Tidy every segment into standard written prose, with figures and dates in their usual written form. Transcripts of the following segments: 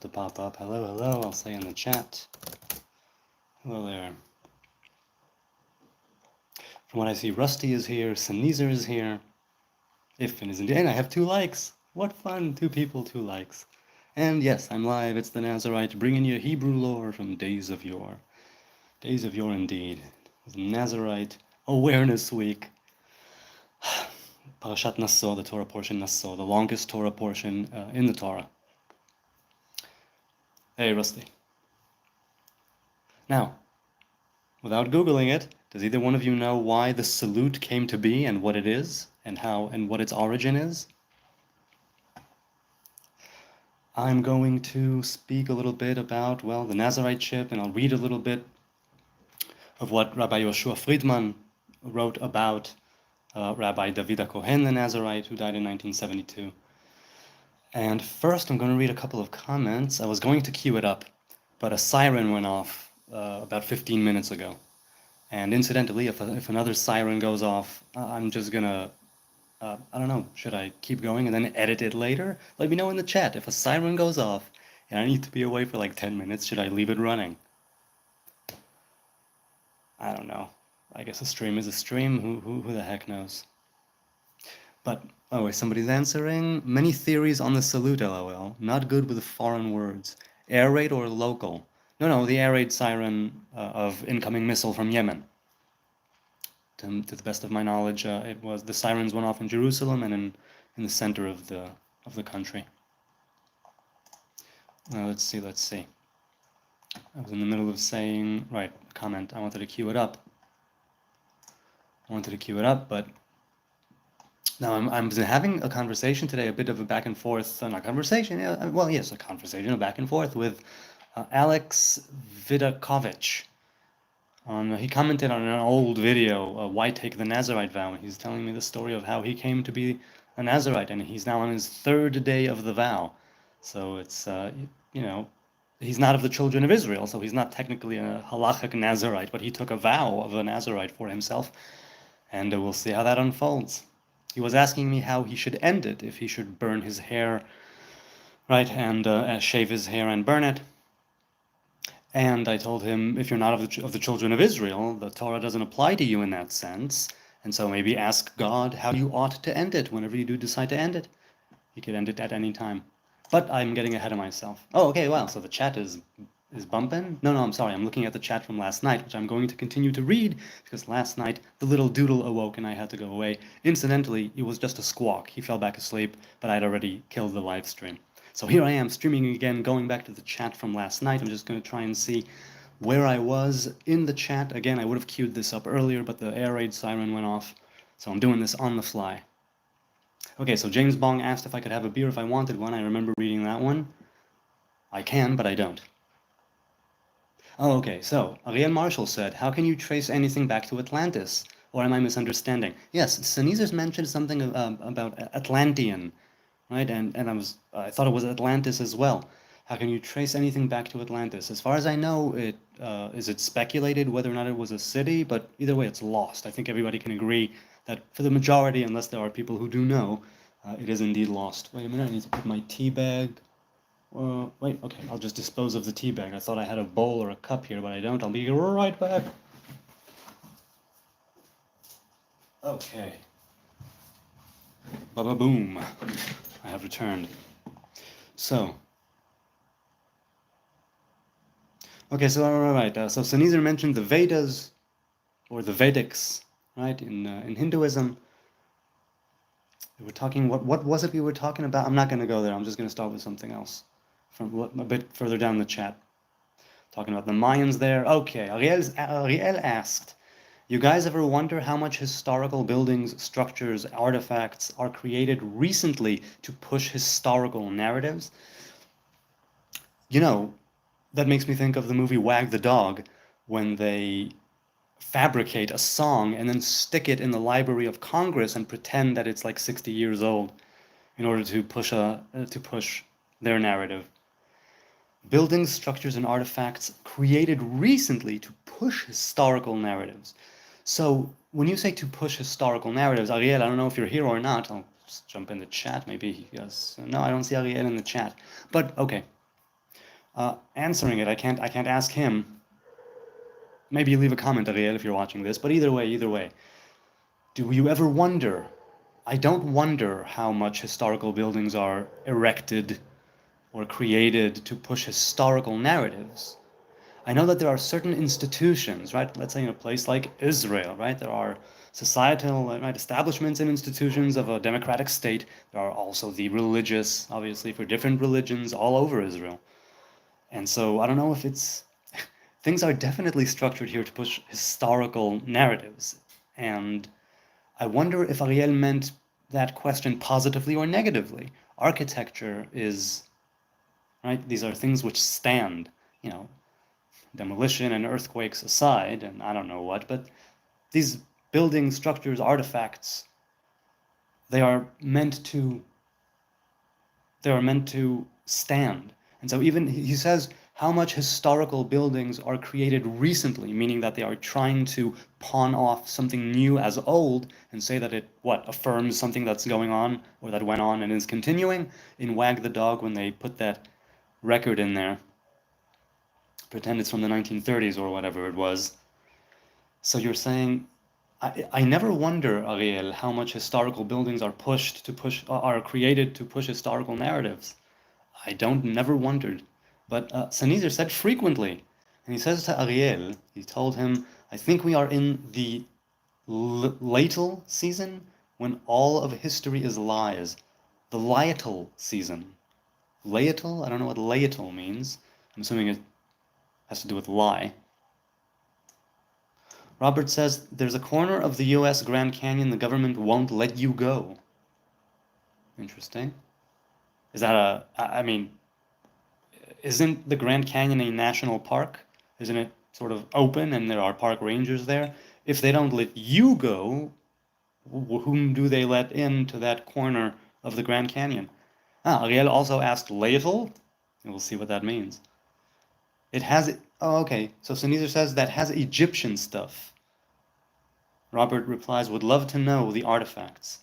to pop up. Hello, hello, I'll say in the chat. Hello there. From what I see, Rusty is here, Sneezer is here, Ifin is indeed, and I have 2 likes. What fun, 2 people, 2 likes. And yes, I'm live, it's the Nazarite, bringing you Hebrew lore from days of yore. Days of yore indeed. It's Nazarite Awareness Week. Parashat Naso, the Torah portion Naso, the longest Torah portion in the Torah. Hey, Rusty. Now, without Googling it, does either one of you know why the salute came to be and what it is and how and what its origin is? I'm going to speak a little bit about, well, the Nazarite ship, and I'll read a little bit of what Rabbi Yoshua Friedman wrote about Rabbi David Cohen, the Nazarite, who died in 1972. And first, I'm going to read a couple of comments. I was going to queue it up, but a siren went off about 15 minutes ago. And incidentally, if another siren goes off, I'm just gonna, I don't know, should I keep going and then edit it later? Let me know in the chat. If a siren goes off and I need to be away for like 10 minutes, should I leave it running? I don't know. I guess a stream is a stream. Who the heck knows? But, oh wait, somebody's answering. Many theories on the salute, lol. Not good with foreign words. Air raid or local? No, the air raid siren of incoming missile from Yemen. To the best of my knowledge, it was the sirens went off in Jerusalem and in the center of the country. Let's see. I was in the middle of saying, right, comment. I wanted to queue it up. But now I'm having a conversation today, a bit of a back and forth, not conversation, well, yes, a conversation, a back and forth with Alex Vidakovich. He commented on an old video, Why Take the Nazarite Vow? He's telling me the story of how he came to be a Nazarite, and he's now on his 3rd day of the vow. So it's, he's not of the children of Israel, so he's not technically a halachic Nazarite, but he took a vow of a Nazarite for himself, and we'll see how that unfolds. He was asking me how he should end it, if he should burn his hair, right, and shave his hair and burn it. And I told him, if you're not of the children of Israel, the Torah doesn't apply to you in that sense. And so maybe ask God how you ought to end it whenever you do decide to end it. You could end it at any time. But I'm getting ahead of myself. Oh, okay, well, so the chat is bumping? No, I'm sorry. I'm looking at the chat from last night, which I'm going to continue to read, because last night the little doodle awoke and I had to go away. Incidentally, it was just a squawk. He fell back asleep, but I'd already killed the live stream. So here I am streaming again, going back to the chat from last night. I'm just going to try and see where I was in the chat. Again, I would have queued this up earlier, but the air raid siren went off. So I'm doing this on the fly. Okay, so James Bong asked if I could have a beer if I wanted one. I remember reading that one. I can, but I don't. Oh, okay, so Ariel Marshall said, how can you trace anything back to Atlantis? Or am I misunderstanding? Yes, Sinizers mentioned something about Atlantean. Right, and I thought it was Atlantis as well. How can you trace anything back to Atlantis? As far as I know, is it speculated whether or not it was a city, but either way, it's lost. I think everybody can agree that for the majority, unless there are people who do know, it is indeed lost. Wait a minute, I need to put my tea bag. Wait, okay, I'll just dispose of the tea bag. I thought I had a bowl or a cup here, but I don't. I'll be right back. Okay. Baba boom. I have returned. So, okay, so all right. So Sneezer mentioned the Vedas, or the Vedics, right? In Hinduism, we were talking. What was it we were talking about? I'm not going to go there. I'm just going to start with something else, from a bit further down the chat. Talking about the Mayans there. Okay, Ariel asked, you guys ever wonder how much historical buildings, structures, artifacts are created recently to push historical narratives? You know, that makes me think of the movie Wag the Dog, when they fabricate a song and then stick it in the Library of Congress and pretend that it's like 60 years old in order to push their narrative. Buildings, structures, and artifacts created recently to push historical narratives. So when you say to push historical narratives, Ariel, I don't know if you're here or not. I'll just jump in the chat. Maybe he has. No, I don't see Ariel in the chat. But okay. answering it. I can't ask him. Maybe you leave a comment, Ariel, if you're watching this. But either way, do you ever wonder? I don't wonder how much historical buildings are erected or created to push historical narratives. I know that there are certain institutions, right? Let's say in a place like Israel, right? There are societal, right, establishments and institutions of a democratic state. There are also the religious, obviously, for different religions all over Israel. And so I don't know if it's things are definitely structured here to push historical narratives. And I wonder if Ariel meant that question positively or negatively. Architecture is, right? These are things which stand, you know, demolition and earthquakes aside, and I don't know what, but these building structures, artifacts, they are meant to stand. And so even he says how much historical buildings are created recently, meaning that they are trying to pawn off something new as old and say that it affirms something that's going on or that went on and is continuing. In Wag the Dog, when they put that record in there, pretend it's from the 1930s or whatever it was. So you're saying, I never wonder, Ariel, how much historical buildings are created to push historical narratives. I don't never wondered. But Sanizer said frequently. And he says to Ariel, he told him, I think we are in the laetal season when all of history is lies. The laetal season. Laetal? I don't know what laetal means. I'm assuming it has to do with lie. Robert says, there's a corner of the US Grand Canyon the government won't let you go. Interesting. Is that I mean, isn't the Grand Canyon a national park? Isn't it sort of open and there are park rangers there? If they don't let you go, whom do they let into that corner of the Grand Canyon? Ariel also asked Laetal. We'll see what that means. It has, oh, okay. So Sanizer says that has Egyptian stuff. Robert replies, would love to know the artifacts.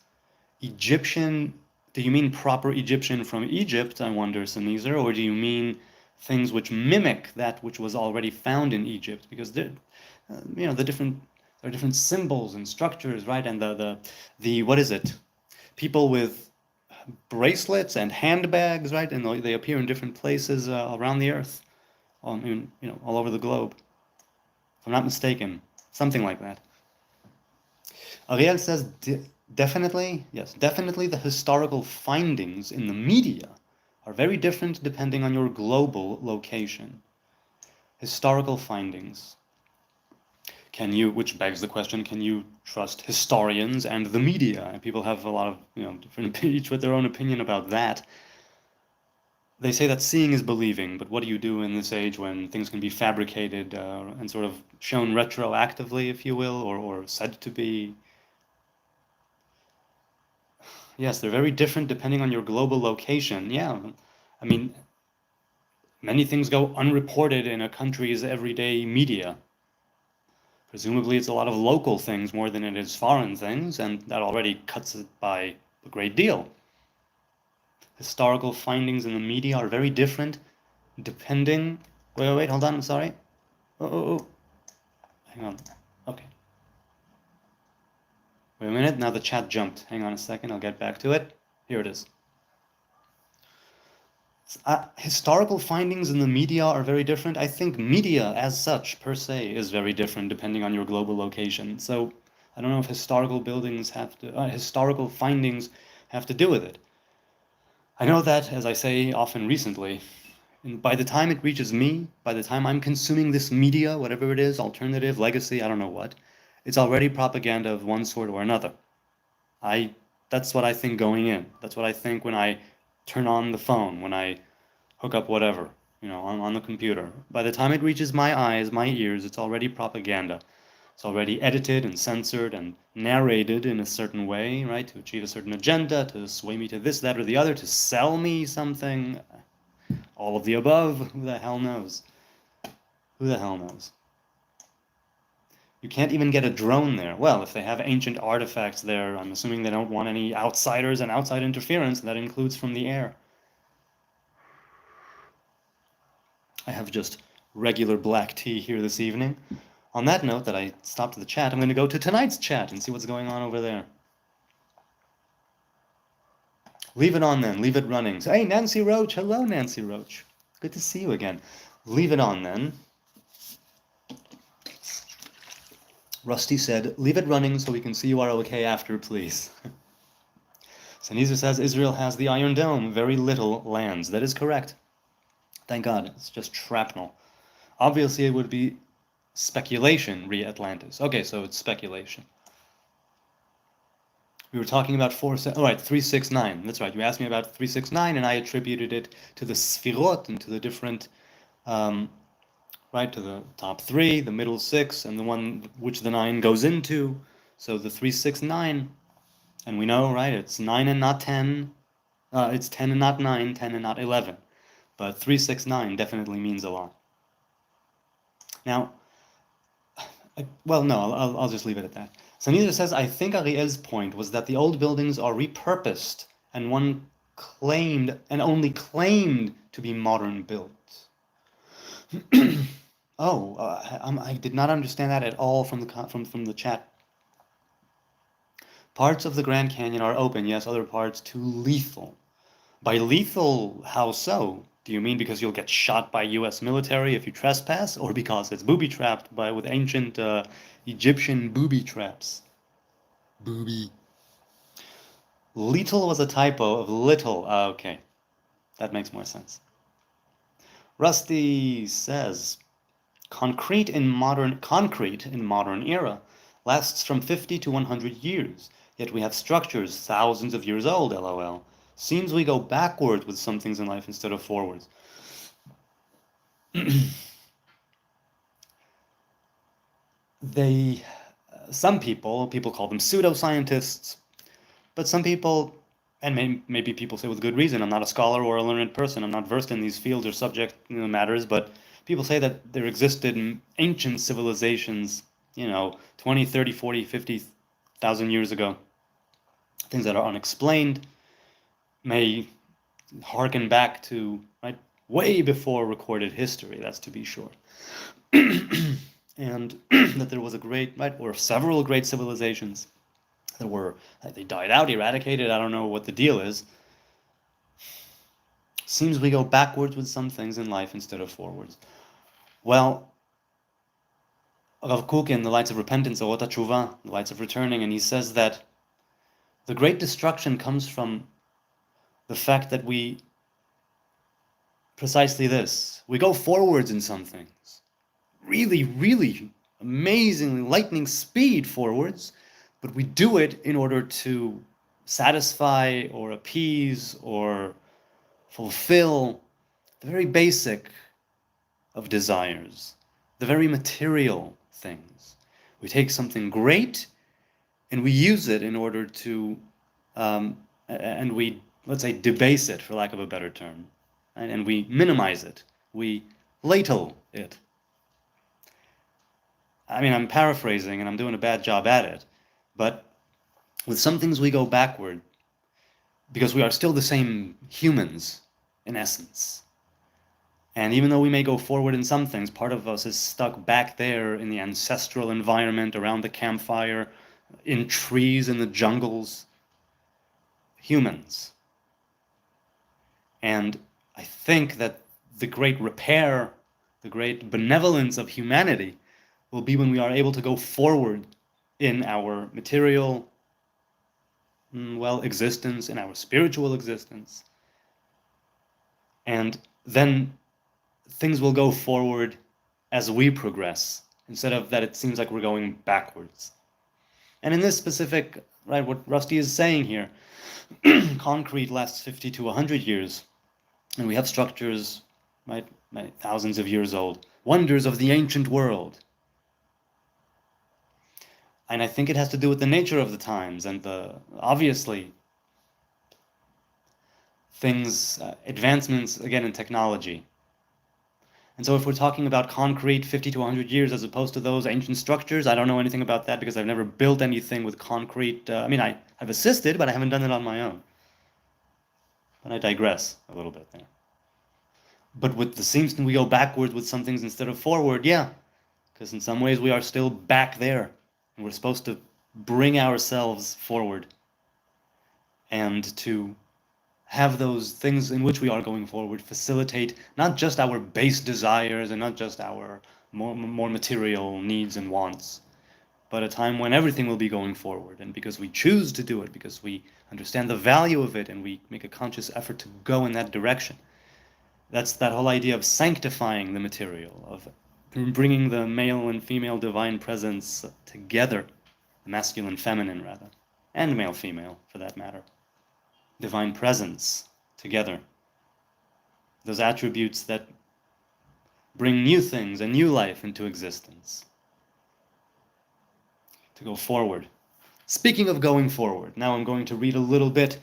Egyptian, do you mean proper Egyptian from Egypt, I wonder, Sanizer, or do you mean things which mimic that which was already found in Egypt? Because there, there are different symbols and structures, right? And the what is it? People with bracelets and handbags, right? And they appear in different places around the earth, all over the globe. If I'm not mistaken, something like that. Ariel says definitely, yes, definitely the historical findings in the media are very different depending on your global location. Historical findings. Which begs the question, can you trust historians and the media? And people have a lot of, different, each with their own opinion about that. They say that seeing is believing, but what do you do in this age when things can be fabricated and sort of shown retroactively, if you will, or said to be? Yes, they're very different depending on your global location. Yeah, I mean, many things go unreported in a country's everyday media. Presumably, it's a lot of local things more than it is foreign things, and that already cuts it by a great deal. Historical findings in the media are very different depending... Wait, hold on, I'm sorry. Oh. Hang on. Okay. Wait a minute, now the chat jumped. Hang on a second, I'll get back to it. Here it is. Historical findings in the media are very different. I think media as such, per se, is very different depending on your global location. So I don't know if historical findings have to do with it. I know that, as I say often recently, by the time it reaches me, by the time I'm consuming this media, whatever it is, alternative, legacy, I don't know what, it's already propaganda of one sort or another. That's what I think going in. That's what I think when I turn on the phone, when I hook up whatever, on the computer. By the time it reaches my eyes, my ears, it's already propaganda. It's already edited and censored and narrated in a certain way, right? To achieve a certain agenda, to sway me to this, that, or the other, to sell me something. All of the above, who the hell knows? Who the hell knows? You can't even get a drone there. Well, if they have ancient artifacts there, I'm assuming they don't want any outsiders and outside interference. That includes from the air. I have just regular black tea here this evening. On that note, that I stopped the chat, I'm going to go to tonight's chat and see what's going on over there. Leave it on then. Leave it running. So, hey, Nancy Roach. Hello, Nancy Roach. Good to see you again. Leave it on then. Rusty said, leave it running so we can see you are okay after, please. Saniza says, Israel has the Iron Dome. Very little lands. That is correct. Thank God. It's just shrapnel. Obviously, it would be speculation, re-Atlantis. Okay, so it's speculation. We were talking about 369. That's right. You asked me about 369, and I attributed it to the Sfirot and to the different, to the top 3, the middle 6, and the one which the 9 goes into. So the 369, and we know, right? It's 9 and not 10. It's 10 and not 9, 10 and not 11. But 369 definitely means a lot. Now, no, I'll just leave it at that. Sanita says, I think Ariel's point was that the old buildings are repurposed and only claimed to be modern built. I did not understand that at all from the chat. Parts of the Grand Canyon are open, yes, other parts too lethal. By lethal, how so? Do you mean because you'll get shot by U.S. military if you trespass, or because it's booby-trapped with ancient Egyptian booby traps? Booby. Lethal was a typo of little. Okay, that makes more sense. Rusty says, concrete in modern era lasts from 50 to 100 years, yet we have structures thousands of years old, LOL. Seems we go backwards with some things in life instead of forwards. Some people call them pseudoscientists, but some people, and maybe people say with good reason, I'm not a scholar or a learned person, I'm not versed in these fields or subject matters, but people say that there existed ancient civilizations, 20, 30, 40, 50,000 years ago, things that are unexplained, may harken back to way before recorded history, that's to be sure. And that there was a great, or several great civilizations that they died out, eradicated, I don't know what the deal is. Seems we go backwards with some things in life instead of forwards. Well, Rav Kook in the Lights of Repentance, or Ota Tshuva, the Lights of Returning, and he says that the great destruction comes from the fact that precisely this, we go forwards in some things, really, really amazingly lightning speed forwards, but we do it in order to satisfy or appease or fulfill the very basic of desires, the very material things. We take something great and we use it in order to, and we, let's say, debase it, for lack of a better term, and we minimize it. We ladle it. I mean, I'm paraphrasing and I'm doing a bad job at it, but with some things we go backward because we are still the same humans in essence. And even though we may go forward in some things, part of us is stuck back there in the ancestral environment, around the campfire, in trees, in the jungles. Humans. And I think that the great repair, the great benevolence of humanity will be when we are able to go forward in our material, existence, in our spiritual existence. And then things will go forward as we progress, instead of that it seems like we're going backwards. And in this specific, what Rusty is saying here, concrete lasts 50 to 100 years, and we have structures, thousands of years old, wonders of the ancient world. And I think it has to do with the nature of the times and obviously, advancements, again, in technology. And so if we're talking about concrete 50 to 100 years as opposed to those ancient structures, I don't know anything about that because I've never built anything with concrete. I've assisted, but I haven't done it on my own. But I digress a little bit there. But we go backwards with some things instead of forward, yeah. Because in some ways we are still back there. And we're supposed to bring ourselves forward. And to have those things in which we are going forward facilitate not just our base desires and not just our more material needs and wants, but a time when everything will be going forward. And because we choose to do it, because we understand the value of it, and we make a conscious effort to go in that direction. That's that whole idea of sanctifying the material, of bringing the male and female divine presence together, the masculine, feminine rather, and male, female for that matter. Divine presence together. Those attributes that bring new things and new life into existence. To go forward. Speaking of going forward, now I'm going to read a little bit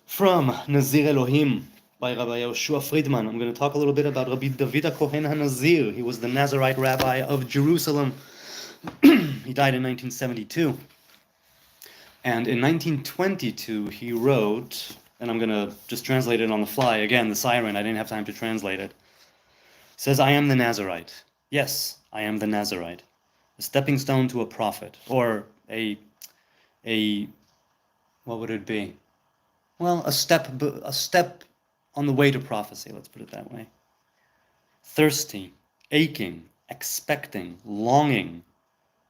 from Nazir Elohim by Rabbi Yoshua Friedman. I'm going to talk a little bit about Rabbi David HaKohen HaNazir. He was the Nazarite rabbi of Jerusalem. He died in 1972. And in 1922, he wrote, and I'm going to just translate it on the fly. Again, the siren, I didn't have time to translate it. It says, I am the Nazarite. Yes, I am the Nazarite. A stepping stone to a prophet, or a what would it be? Well, a step on the way to prophecy, let's put it that way. Thirsty, aching, expecting, longing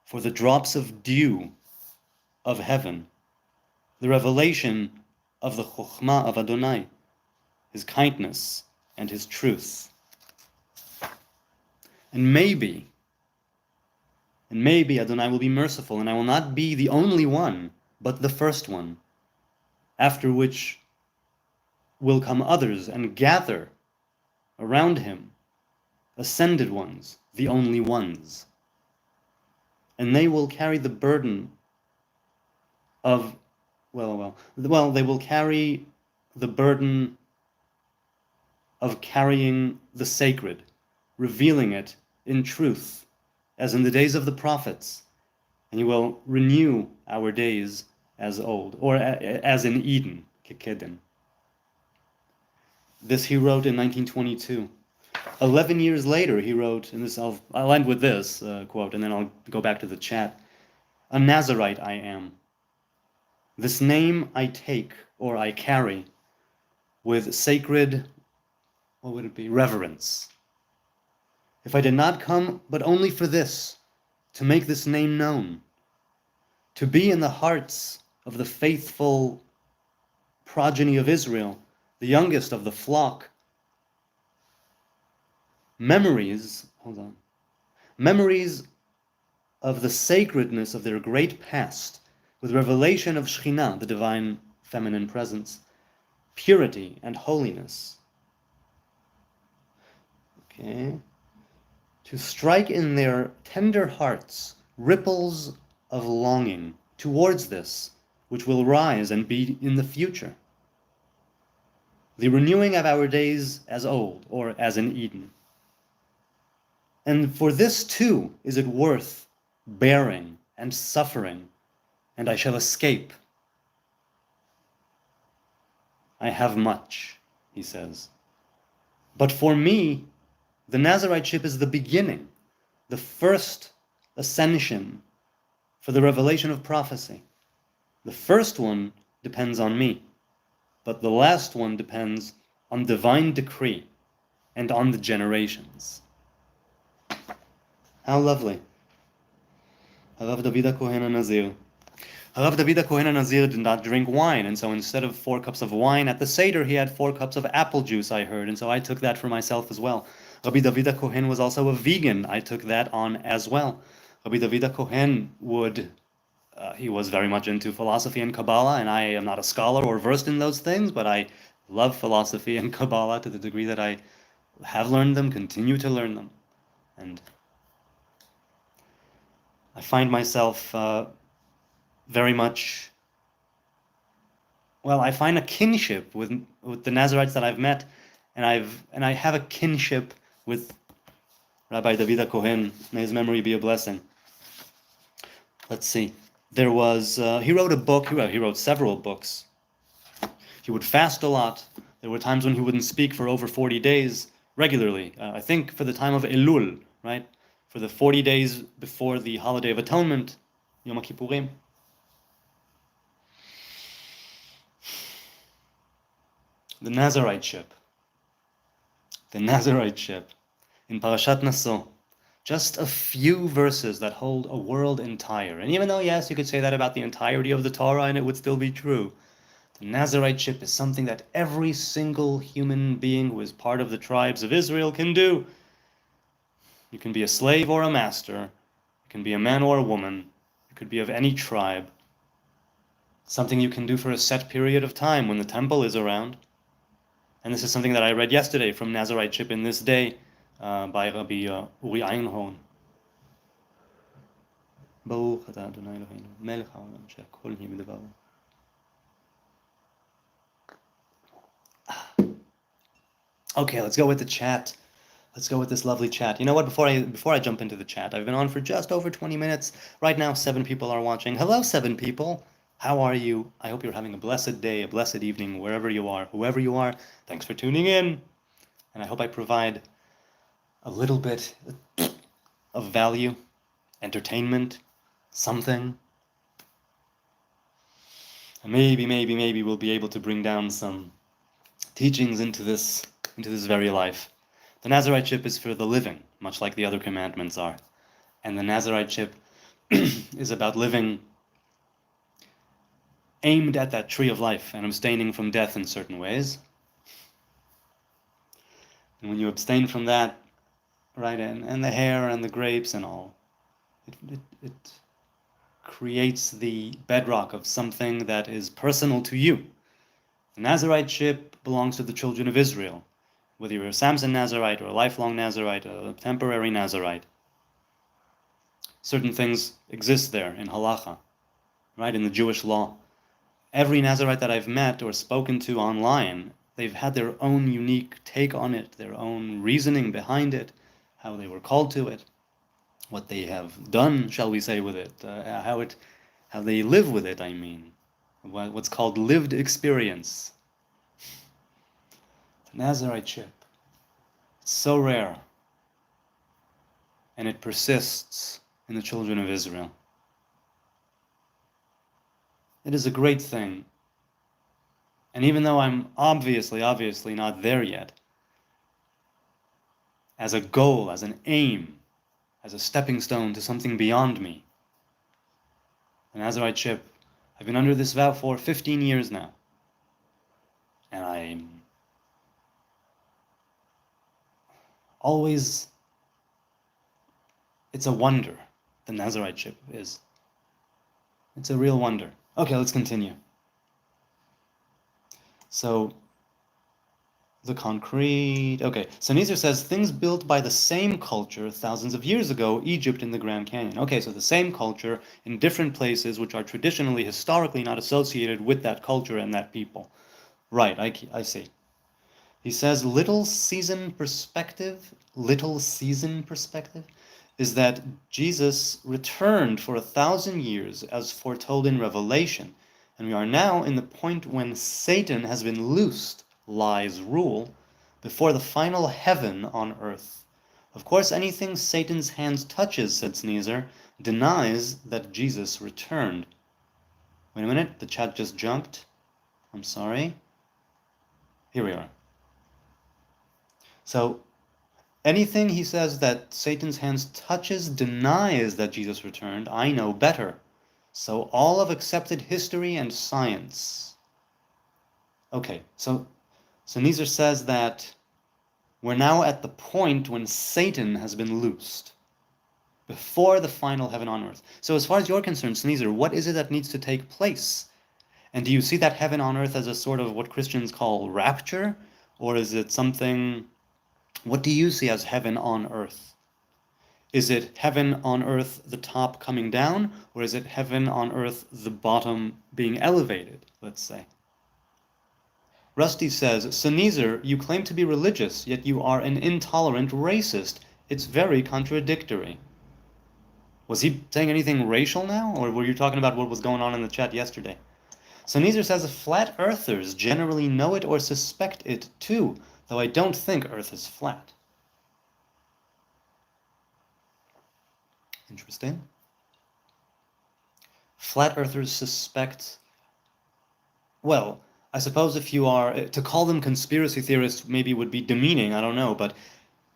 for the drops of dew of heaven, the revelation of the Chokhmah of Adonai, his kindness and his truth. And maybe Adonai will be merciful, and I will not be the only one, but the first one, after which will come others and gather around him, ascended ones, the only ones. And they will carry the burden of, they will carry the burden of carrying the sacred, revealing it in truth, as in the days of the prophets, and you will renew our days as old, or as in Eden, Kekeden. This he wrote in 1922. 11 years later, he wrote, and this I'll end with this quote, and then I'll go back to the chat. A Nazarite I am. This name I take, or I carry, with sacred, what would it be, reverence. If I did not come but only for this, to make this name known, to be in the hearts of the faithful progeny of Israel, the youngest of the flock, memories of the sacredness of their great past, with revelation of Shekhinah, the divine feminine presence, purity and holiness. Okay. To strike in their tender hearts ripples of longing towards this, which will rise and be in the future. The renewing of our days as old, or as in Eden. And for this too is it worth bearing and suffering, and I shall escape. I have much, he says. But for me, the Nazariteship is the beginning, the first ascension for the revelation of prophecy. The first one depends on me, but the last one depends on divine decree and on the generations. How lovely. Harav David HaKohen HaNazir. Harav David HaKohen HaNazir did not drink wine, and so instead of 4 cups of wine at the Seder, he had 4 cups of apple juice, I heard, and so I took that for myself as well. Rabbi David HaKohen was also a vegan. I took that on as well. Rabbi David HaKohen he was very much into philosophy and Kabbalah, and I am not a scholar or versed in those things, but I love philosophy and Kabbalah to the degree that I have learned them, continue to learn them. And I find myself very much, I find a kinship with the Nazarites that I've met, and I have a kinship with Rabbi David HaKohen. May his memory be a blessing. Let's see. There was, he wrote a book, he wrote several books. He would fast a lot. There were times when he wouldn't speak for over 40 days. regularly. I think for the time of Elul, right? For the 40 days before the Holiday of Atonement, Yom Kippurim. The Nazarite ship. The Nazarite ship. In Parashat Naso. Just a few verses that hold a world entire. And even though, yes, you could say that about the entirety of the Torah and it would still be true, the Nazarite ship is something that every single human being who is part of the tribes of Israel can do. You can be a slave or a master. You can be a man or a woman. You could be of any tribe. Something you can do for a set period of time when the temple is around. And this is something that I read yesterday from Nazarite ship in this day by Rabbi Uri Einhorn. Baruch atah Adonai Eloheinu, melech haolam, she'akol nהיה b'dvaro. Okay, let's go with the chat. Let's go with this lovely chat. You know what? Before I jump into the chat, I've been on for just over 20 minutes. Right now, 7 people are watching. Hello, 7 people. How are you? I hope you're having a blessed day, a blessed evening, wherever you are, whoever you are. Thanks for tuning in. And I hope I provide a little bit of value, entertainment, something. And maybe we'll be able to bring down some teachings into this very life. The Nazarite ship is for the living, much like the other commandments are. And the Nazarite ship is about living aimed at that tree of life and abstaining from death in certain ways. And when you abstain from that, right, and the hair and the grapes and all, it creates the bedrock of something that is personal to you. The Nazarite ship belongs to the children of Israel, whether you're a Samson Nazarite or a lifelong Nazarite or a temporary Nazarite. Certain things exist there in halacha, right, in the Jewish law. Every Nazarite that I've met or spoken to online, they've had their own unique take on it, their own reasoning behind it, how they were called to it, what they have done, shall we say, with it, how they live with it, I mean, what's called lived experience. The Nazarite ship, it's so rare, and it persists in the children of Israel. It is a great thing. And even though I'm obviously not there yet, as a goal, as an aim, as a stepping stone to something beyond me, the Nazarite ship, I've been under this vow for 15 years now. And I'm always, it's a wonder, the Nazarite ship is. It's a real wonder. Okay, let's continue. So, the concrete... Okay, so Nezer says, things built by the same culture thousands of years ago, Egypt and the Grand Canyon. Okay, so the same culture in different places which are traditionally, historically not associated with that culture and that people. Right, I see. He says, little season perspective is that Jesus returned for 1,000 years as foretold in Revelation, and we are now in the point when Satan has been loosed, lies rule, before the final heaven on earth. Of course, anything Satan's hands touches, said Sneezer, denies that Jesus returned. Wait a minute, the chat just jumped. I'm sorry. Here we are. So, anything, he says, that Satan's hands touches denies that Jesus returned. I know better. So all of accepted history and science. Okay, so Nezer says that we're now at the point when Satan has been loosed, before the final heaven on earth. So as far as you're concerned, Sneezer, what is it that needs to take place? And do you see that heaven on earth as a sort of what Christians call rapture? Or is it something... What do you see as heaven on earth? Is it heaven on earth, the top coming down, or is it heaven on earth, the bottom being elevated, let's say? Rusty says, Nezer, you claim to be religious, yet you are an intolerant racist. It's very contradictory. Was he saying anything racial now, or were you talking about what was going on in the chat yesterday? Nezer says, flat earthers generally know it or suspect it too. though I don't think Earth is flat. Interesting. Flat earthers suspect, well, I suppose if you are, to call them conspiracy theorists maybe would be demeaning, I don't know, but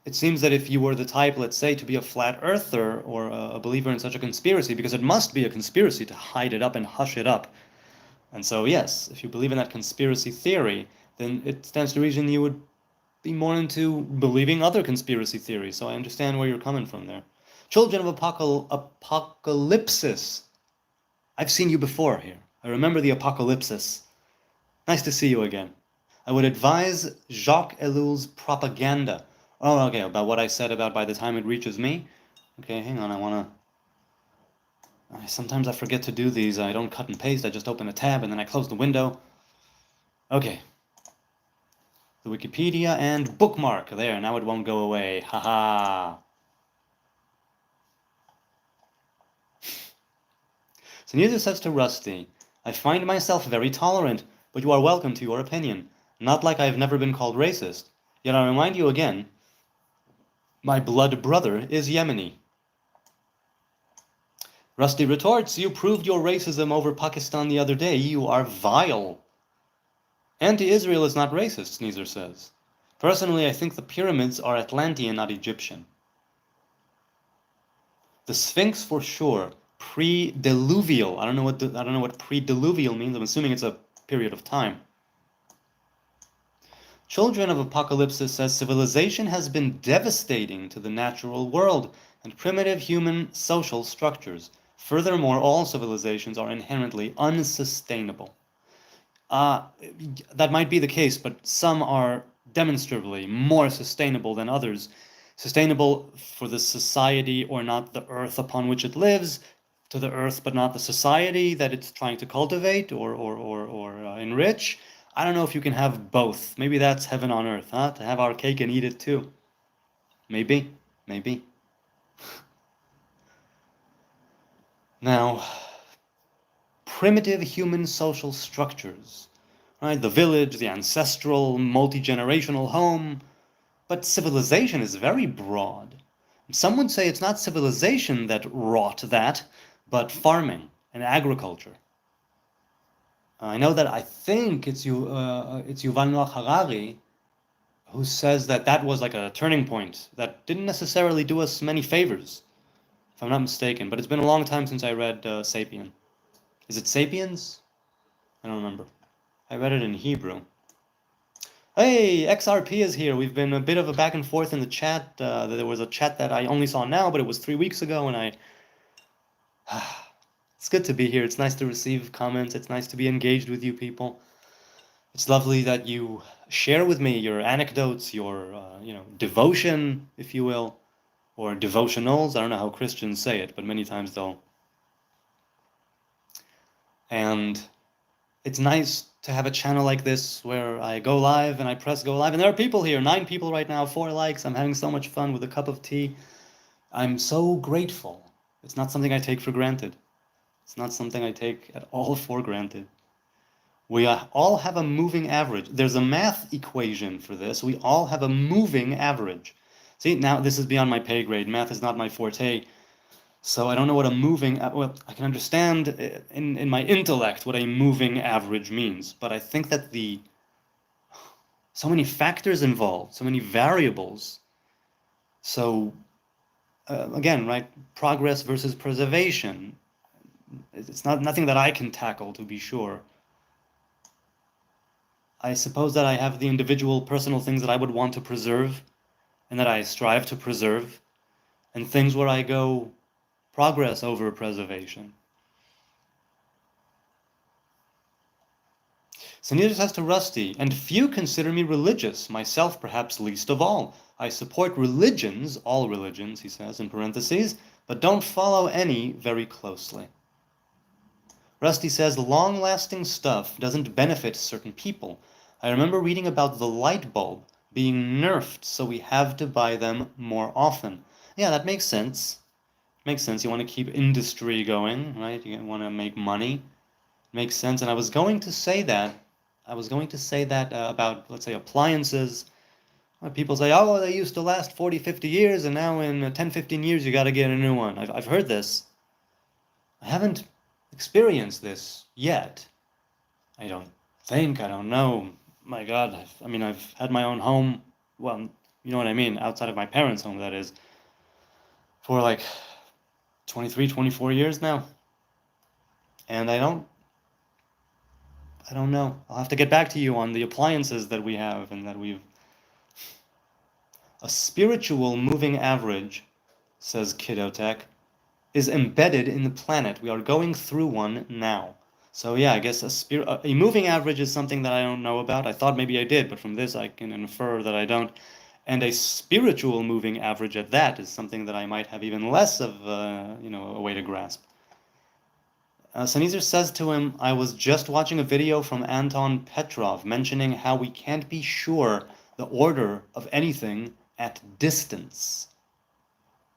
it seems that if you were the type, let's say, to be a flat earther or a believer in such a conspiracy, because it must be a conspiracy to hide it up and hush it up. And so, yes, if you believe in that conspiracy theory, then it stands to reason you would be more into believing other conspiracy theories. So I understand where you're coming from there. Children of Apocalypsis. I've seen you before here. I remember the Apocalypsis. Nice to see you again. I would advise Jacques Ellul's propaganda. Oh, okay, about what I said about by the time it reaches me. Okay, hang on, sometimes I forget to do these. I don't cut and paste, I just open a tab and then I close the window. Okay. The Wikipedia and bookmark. There, now it won't go away. Haha. So Neither says to Rusty, I find myself very tolerant, but you are welcome to your opinion. Not like I have never been called racist. Yet I remind you again, my blood brother is Yemeni. Rusty retorts, you proved your racism over Pakistan the other day. You are vile. Anti-Israel is not racist, Sneezer says. Personally, I think the pyramids are Atlantean, not Egyptian. The Sphinx for sure. Pre-diluvial. I don't know what pre-diluvial means. I'm assuming it's a period of time. Children of Apocalypsis says civilization has been devastating to the natural world and primitive human social structures. Furthermore, all civilizations are inherently unsustainable. That might be the case, but some are demonstrably more sustainable than others. Sustainable for the society or not the earth upon which it lives, to the earth but not the society that it's trying to cultivate or enrich. I don't know if you can have both. Maybe that's heaven on earth, huh? To have our cake and eat it too. Maybe. Now, primitive human social structures, right? The village, the ancestral, multi-generational home. But civilization is very broad. Some would say it's not civilization that wrought that, but farming and agriculture. I know that I think it's Yuval Noah Harari who says that that was like a turning point that didn't necessarily do us many favors, if I'm not mistaken. But it's been a long time since I read Sapien. Is it Sapiens? I don't remember. I read it in Hebrew. Hey, XRP is here. We've been a bit of a back and forth in the chat. There was a chat that I only saw now, but it was 3 weeks ago, and it's good to be here. It's nice to receive comments. It's nice to be engaged with you people. It's lovely that you share with me your anecdotes, your devotion, if you will, or devotionals. I don't know how Christians say it, but many times they'll. And it's nice to have a channel like this where I go live and I press go live, and there are people here, 9 people right now, 4 likes. I'm having so much fun with a cup of tea. I'm so grateful. It's not something I take for granted. It's not something I take at all for granted. We all have a moving average. There's a math equation for this. We all have a moving average. See, now this is beyond my pay grade. Math is not my forte. So I don't know what a moving, well, I can understand in my intellect what a moving average means, but I think that so many factors involved, so many variables. So again, right, progress versus preservation. It's nothing that I can tackle, to be sure. I suppose that I have the individual personal things that I would want to preserve and that I strive to preserve, and things where I go progress over preservation. Sunita says to Rusty, and few consider me religious, myself perhaps least of all. I support religions, all religions, he says in parentheses, but don't follow any very closely. Rusty says long-lasting stuff doesn't benefit certain people. I remember reading about the light bulb being nerfed, so we have to buy them more often. Yeah, that makes sense. Makes sense. You want to keep industry going, right? You want to make money. Makes sense. And I was going to say that about, let's say, appliances People say, oh, they used to last 40, 50 years, and now in 10, 15 years you got to get a new one. I've heard this. I haven't experienced this yet. I don't know. My God, I've had my own home. Well, you know what I mean, outside of my parents' home, that is, for like 23, 24 years now. And I don't know. I'll have to get back to you on the appliances that we have and that we've. A spiritual moving average, says Kidotech, is embedded in the planet. We are going through one now. So yeah, I guess a moving average is something that I don't know about. I thought maybe I did, but from this I can infer that I don't. And a spiritual moving average at that is something that I might have even less of, a way to grasp. Sneezer says to him, I was just watching a video from Anton Petrov mentioning how we can't be sure the order of anything at distance.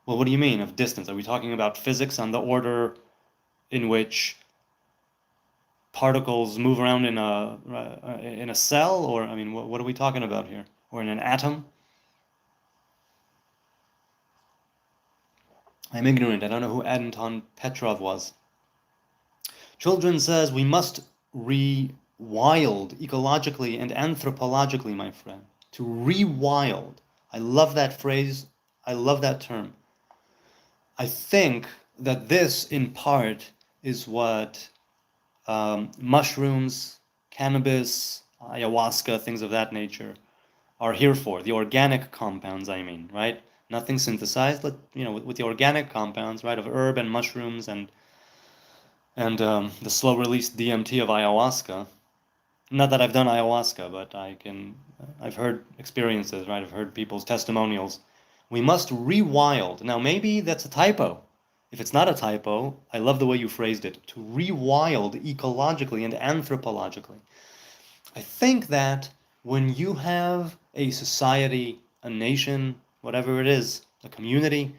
Well, what do you mean of distance? Are we talking about physics on the order in which particles move around in a cell? Or, I mean, what are we talking about here? Or in an atom? I'm ignorant. I don't know who Anton Petrov was. Children says we must rewild ecologically and anthropologically, my friend. To rewild. I love that phrase. I love that term. I think that this, in part, is what mushrooms, cannabis, ayahuasca, things of that nature are here for. The organic compounds, I mean, right? Nothing synthesized, but with the organic compounds, right, of herb and mushrooms and the slow release DMT of ayahuasca. Not that I've done ayahuasca, but I've heard experiences, right? I've heard people's testimonials. We must rewild. Now, maybe that's a typo. If it's not a typo, I love the way you phrased it. To rewild ecologically and anthropologically. I think that when you have a society, a nation, whatever it is, a community,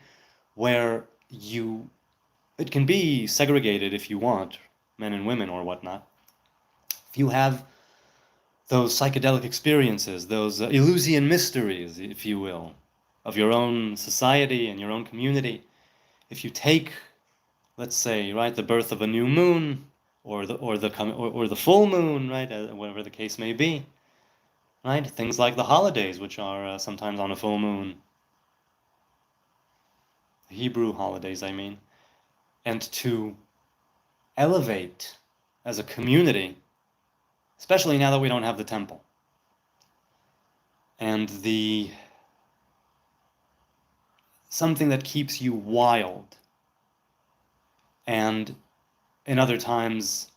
where it can be segregated if you want, men and women or whatnot. If you have those psychedelic experiences, those Eleusinian mysteries, if you will, of your own society and your own community, if you take, let's say, right, the birth of a new moon, or the full moon, right, whatever the case may be, right, things like the holidays, which are sometimes on a full moon, Hebrew holidays, I mean, and to elevate as a community, especially now that we don't have the temple, and something that keeps you wild, and in other times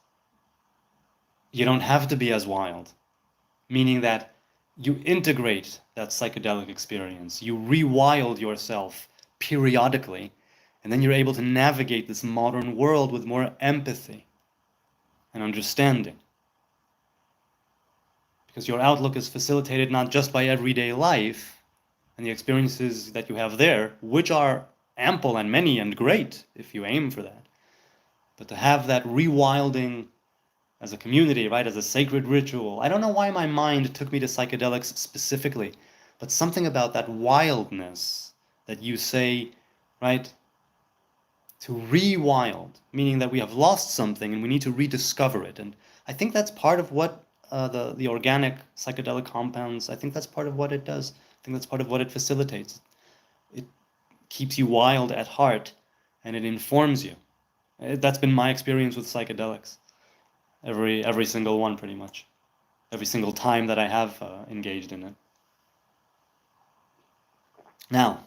you don't have to be as wild, meaning that you integrate that psychedelic experience, you rewild yourself periodically, and then you're able to navigate this modern world with more empathy and understanding. Because your outlook is facilitated not just by everyday life and the experiences that you have there, which are ample and many and great if you aim for that, but to have that rewilding as a community, right, as a sacred ritual. I don't know why my mind took me to psychedelics specifically, but something about that wildness that you say, right, to rewild, meaning that we have lost something and we need to rediscover it. And I think that's part of what the organic psychedelic compounds, I think that's part of what it does. I think that's part of what it facilitates. It keeps you wild at heart, and it informs you. That's been my experience with psychedelics. Every single one, pretty much. Every single time that I have engaged in it. Now,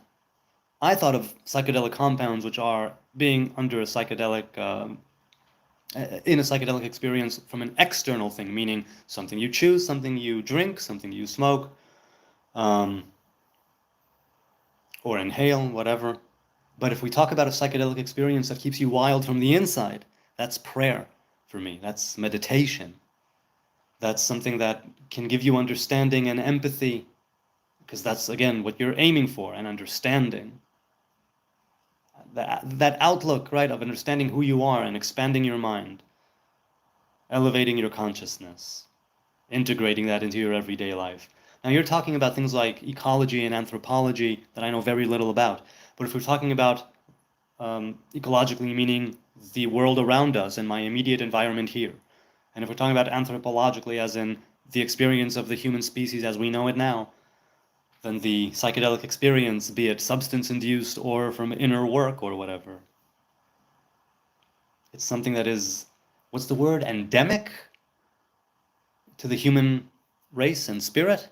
I thought of psychedelic compounds, which are being under a psychedelic, in a psychedelic experience from an external thing, meaning something you choose, something you drink, something you smoke, or inhale, whatever. But if we talk about a psychedelic experience that keeps you wild from the inside, that's prayer for me. That's meditation. That's something that can give you understanding and empathy, because that's, again, what you're aiming for, and understanding. That outlook, right, of understanding who you are and expanding your mind, elevating your consciousness, integrating that into your everyday life. Now you're talking about things like ecology and anthropology that I know very little about. But if we're talking about ecologically, meaning the world around us and my immediate environment here, and if we're talking about anthropologically, as in the experience of the human species as we know it now, then the psychedelic experience, be it substance-induced or from inner work or whatever, it's something that is, what's the word, endemic to the human race and spirit.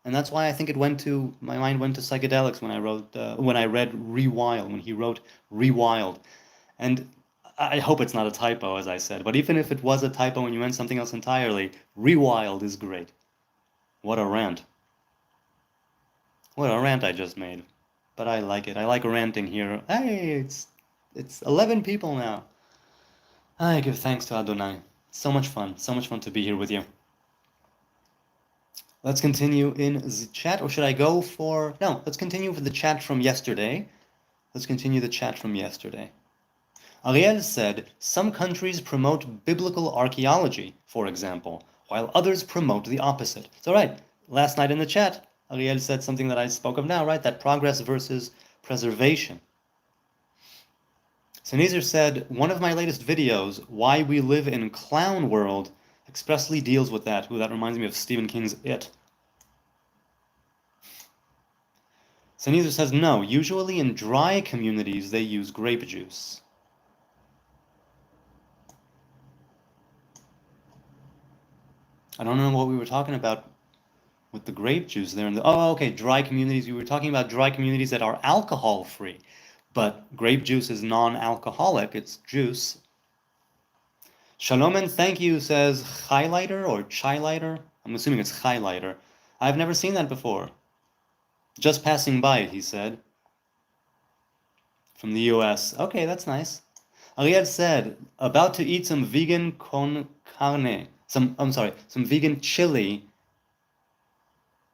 And that's why I think my mind went to psychedelics when I read Rewild, when he wrote Rewild. And I hope it's not a typo, as I said, but even if it was a typo and you meant something else entirely, Rewild is great. What a rant. What a rant I just made. But I like it. I like ranting here. Hey, it's 11 people now. I give thanks to Adonai. So much fun to be here with you. Let's continue in the chat, or should I go for... No, let's continue for the chat from yesterday. Let's continue the chat from yesterday. Ariel said, some countries promote biblical archaeology, for example, while others promote the opposite. So right, last night in the chat, Ariel said something that I spoke of now, right? That progress versus preservation. Sneezer said, one of my latest videos, Why We Live in Clown World, expressly deals with that. Ooh, that reminds me of Stephen King's It. Sneezer says, no, usually in dry communities they use grape juice. I don't know what we were talking about with the grape juice there. Oh, okay, dry communities. We were talking about dry communities that are alcohol-free, but grape juice is non-alcoholic. It's juice. Shalom and thank you says highlighter or chilighter. I'm assuming it's highlighter. I've never seen that before. Just passing by, he said. From the US. Okay, that's nice. Ariel said, about to eat some vegan con carne. Some vegan chili.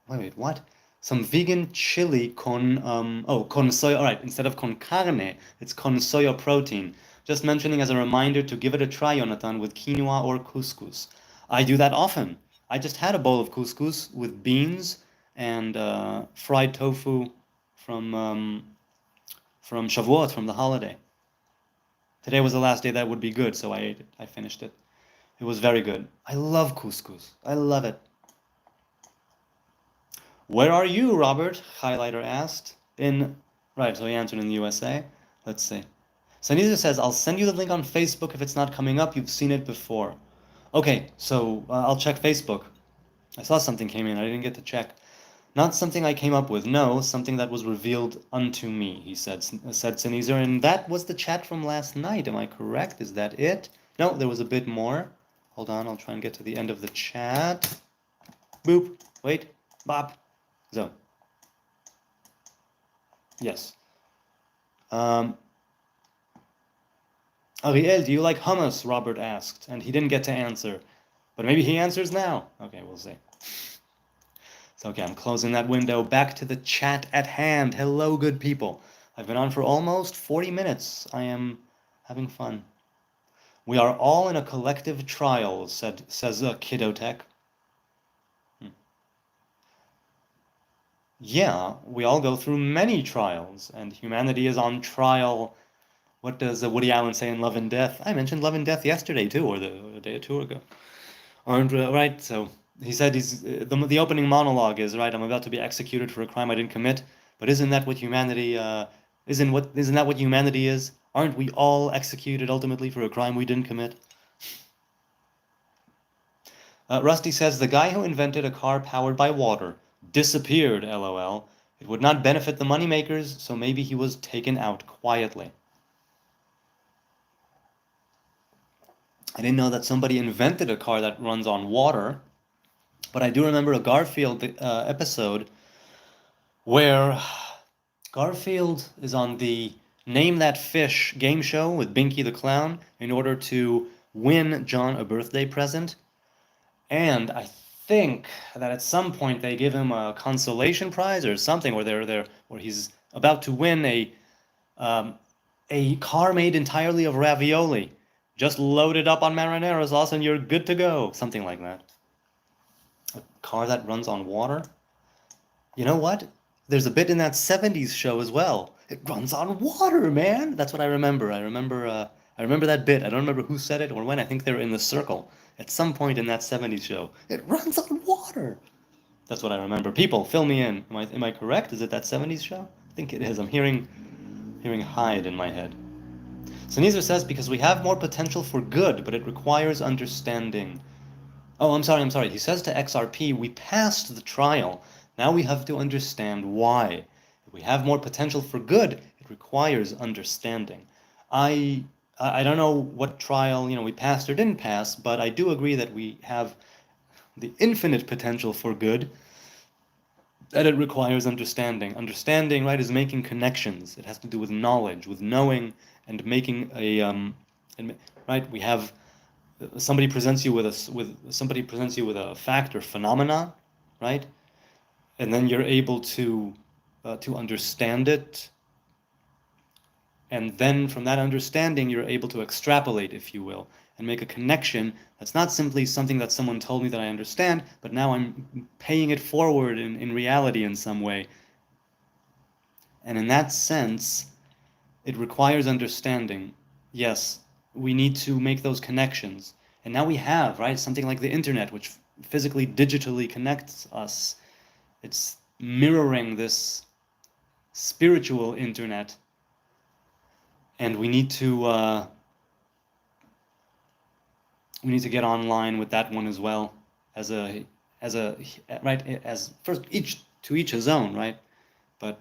Wait, what? Some vegan chili con soy. All right, instead of con carne, it's con soya protein. Just mentioning as a reminder to give it a try, Jonathan, with quinoa or couscous. I do that often. I just had a bowl of couscous with beans and fried tofu from Shavuot, from the holiday. Today was the last day that would be good, so I ate it. I finished it. It was very good. I love couscous. I love it. Where are you, Robert? Highlighter asked. Right, so he answered in the USA. Let's see. Sanisa says, I'll send you the link on Facebook if it's not coming up. You've seen it before. Okay, so I'll check Facebook. I saw something came in. I didn't get to check. Not something I came up with. No, something that was revealed unto me, he said Sneezer. And that was the chat from last night. Am I correct? Is that it? No, there was a bit more. Hold on, I'll try and get to the end of the chat. Boop. Wait. Bop. So. Yes. Ariel, do you like hummus? Robert asked, and he didn't get to answer. But maybe he answers now. Okay, we'll see. So, okay, I'm closing that window. Back to the chat at hand. Hello, good people. I've been on for almost 40 minutes. I am having fun. We are all in a collective trial, says Kidotech. Yeah, we all go through many trials, and humanity is on trial. What does Woody Allen say in Love and Death? I mentioned Love and Death yesterday, too, or a day or two ago. Aren't right? So he said the opening monologue is, right, I'm about to be executed for a crime I didn't commit, but isn't that what humanity isn't that what humanity is? Aren't we all executed ultimately for a crime we didn't commit? Rusty says, the guy who invented a car powered by water disappeared, LOL. It would not benefit the moneymakers, so maybe he was taken out quietly. I didn't know that somebody invented a car that runs on water, but I do remember a Garfield episode where Garfield is on the Name That Fish game show with Binky the Clown in order to win John a birthday present. And I think that at some point they give him a consolation prize or something, or he's about to win a car made entirely of ravioli. Just load it up on marinara sauce and you're good to go. Something like that. A car that runs on water? You know what? There's a bit in that 70s show as well. It runs on water, man. That's what I remember. I remember that bit. I don't remember who said it or when. I think they were in the circle at some point in that 70s show. It runs on water. That's what I remember. People, fill me in. Am I correct? Is it that 70s show? I think it is. I'm hearing Hyde in my head. Sneezer says because we have more potential for good, but it requires understanding. Oh, I'm sorry. He says to XRP, we passed the trial. Now we have to understand why. If we have more potential for good, it requires understanding. I I don't know what trial, we passed or didn't pass, but I do agree that we have the infinite potential for good, that it requires understanding. Understanding, right, is making connections. It has to do with knowledge, with knowing and making right, we have somebody presents you with a fact or phenomenon, right? And then you're able to understand it, and then from that understanding you're able to extrapolate, if you will, and make a connection that's not simply something that someone told me that I understand, but now I'm paying it forward in reality in some way. And in that sense, it requires understanding. Yes, we need to make those connections. And now we have, right, something like the internet, which physically, digitally connects us. It's mirroring this spiritual internet. And we need to get online with that one as well, as a right, as first, each his own, right? But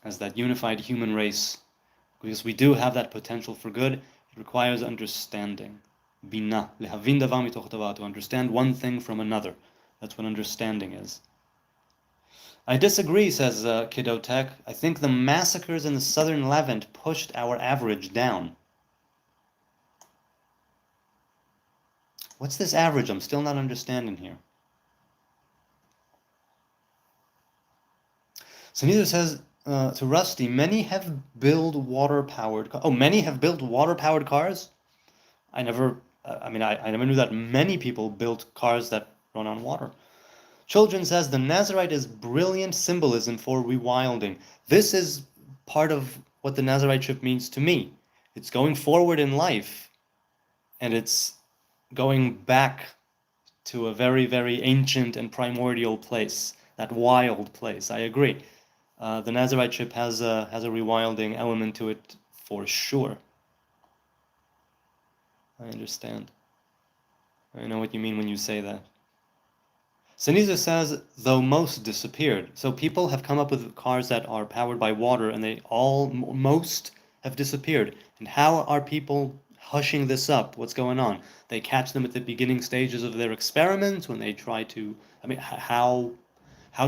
as that unified human race, because we do have that potential for good, it requires understanding. Bina, lehavin davar mitoch davar, to understand one thing from another. That's what understanding is. I disagree, says Kidotech. I think the massacres in the southern Levant pushed our average down. What's this average? I'm still not understanding here. So neither says to Rusty, many have built water-powered cars. Oh, many have built water-powered cars? I never knew that many people built cars that run on water. Children says the Nazarite is brilliant symbolism for rewilding. This is part of what the Nazarite ship means to me. It's going forward in life, and it's going back to a very, very ancient and primordial place, that wild place. I agree. The Nazarite ship has a rewilding element to it for sure. I understand. I know what you mean when you say that. Siniza says, though most disappeared. So people have come up with cars that are powered by water, and most have disappeared. And how are people hushing this up? What's going on? They catch them at the beginning stages of their experiments when they try to. How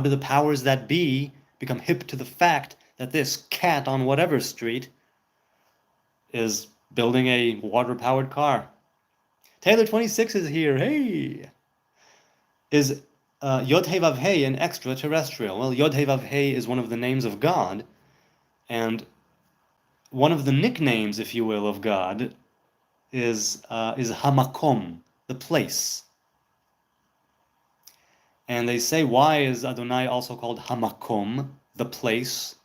do the powers that be become hip to the fact that this cat on whatever street is building a water-powered car? Taylor 26 is here. Hey! Is Yod He Vav He an extraterrestrial? Well, Yod He Vav He is one of the names of God, and one of the nicknames, if you will, of God is Hamakom, the place. And they say, why is Adonai also called Hamakom, the place?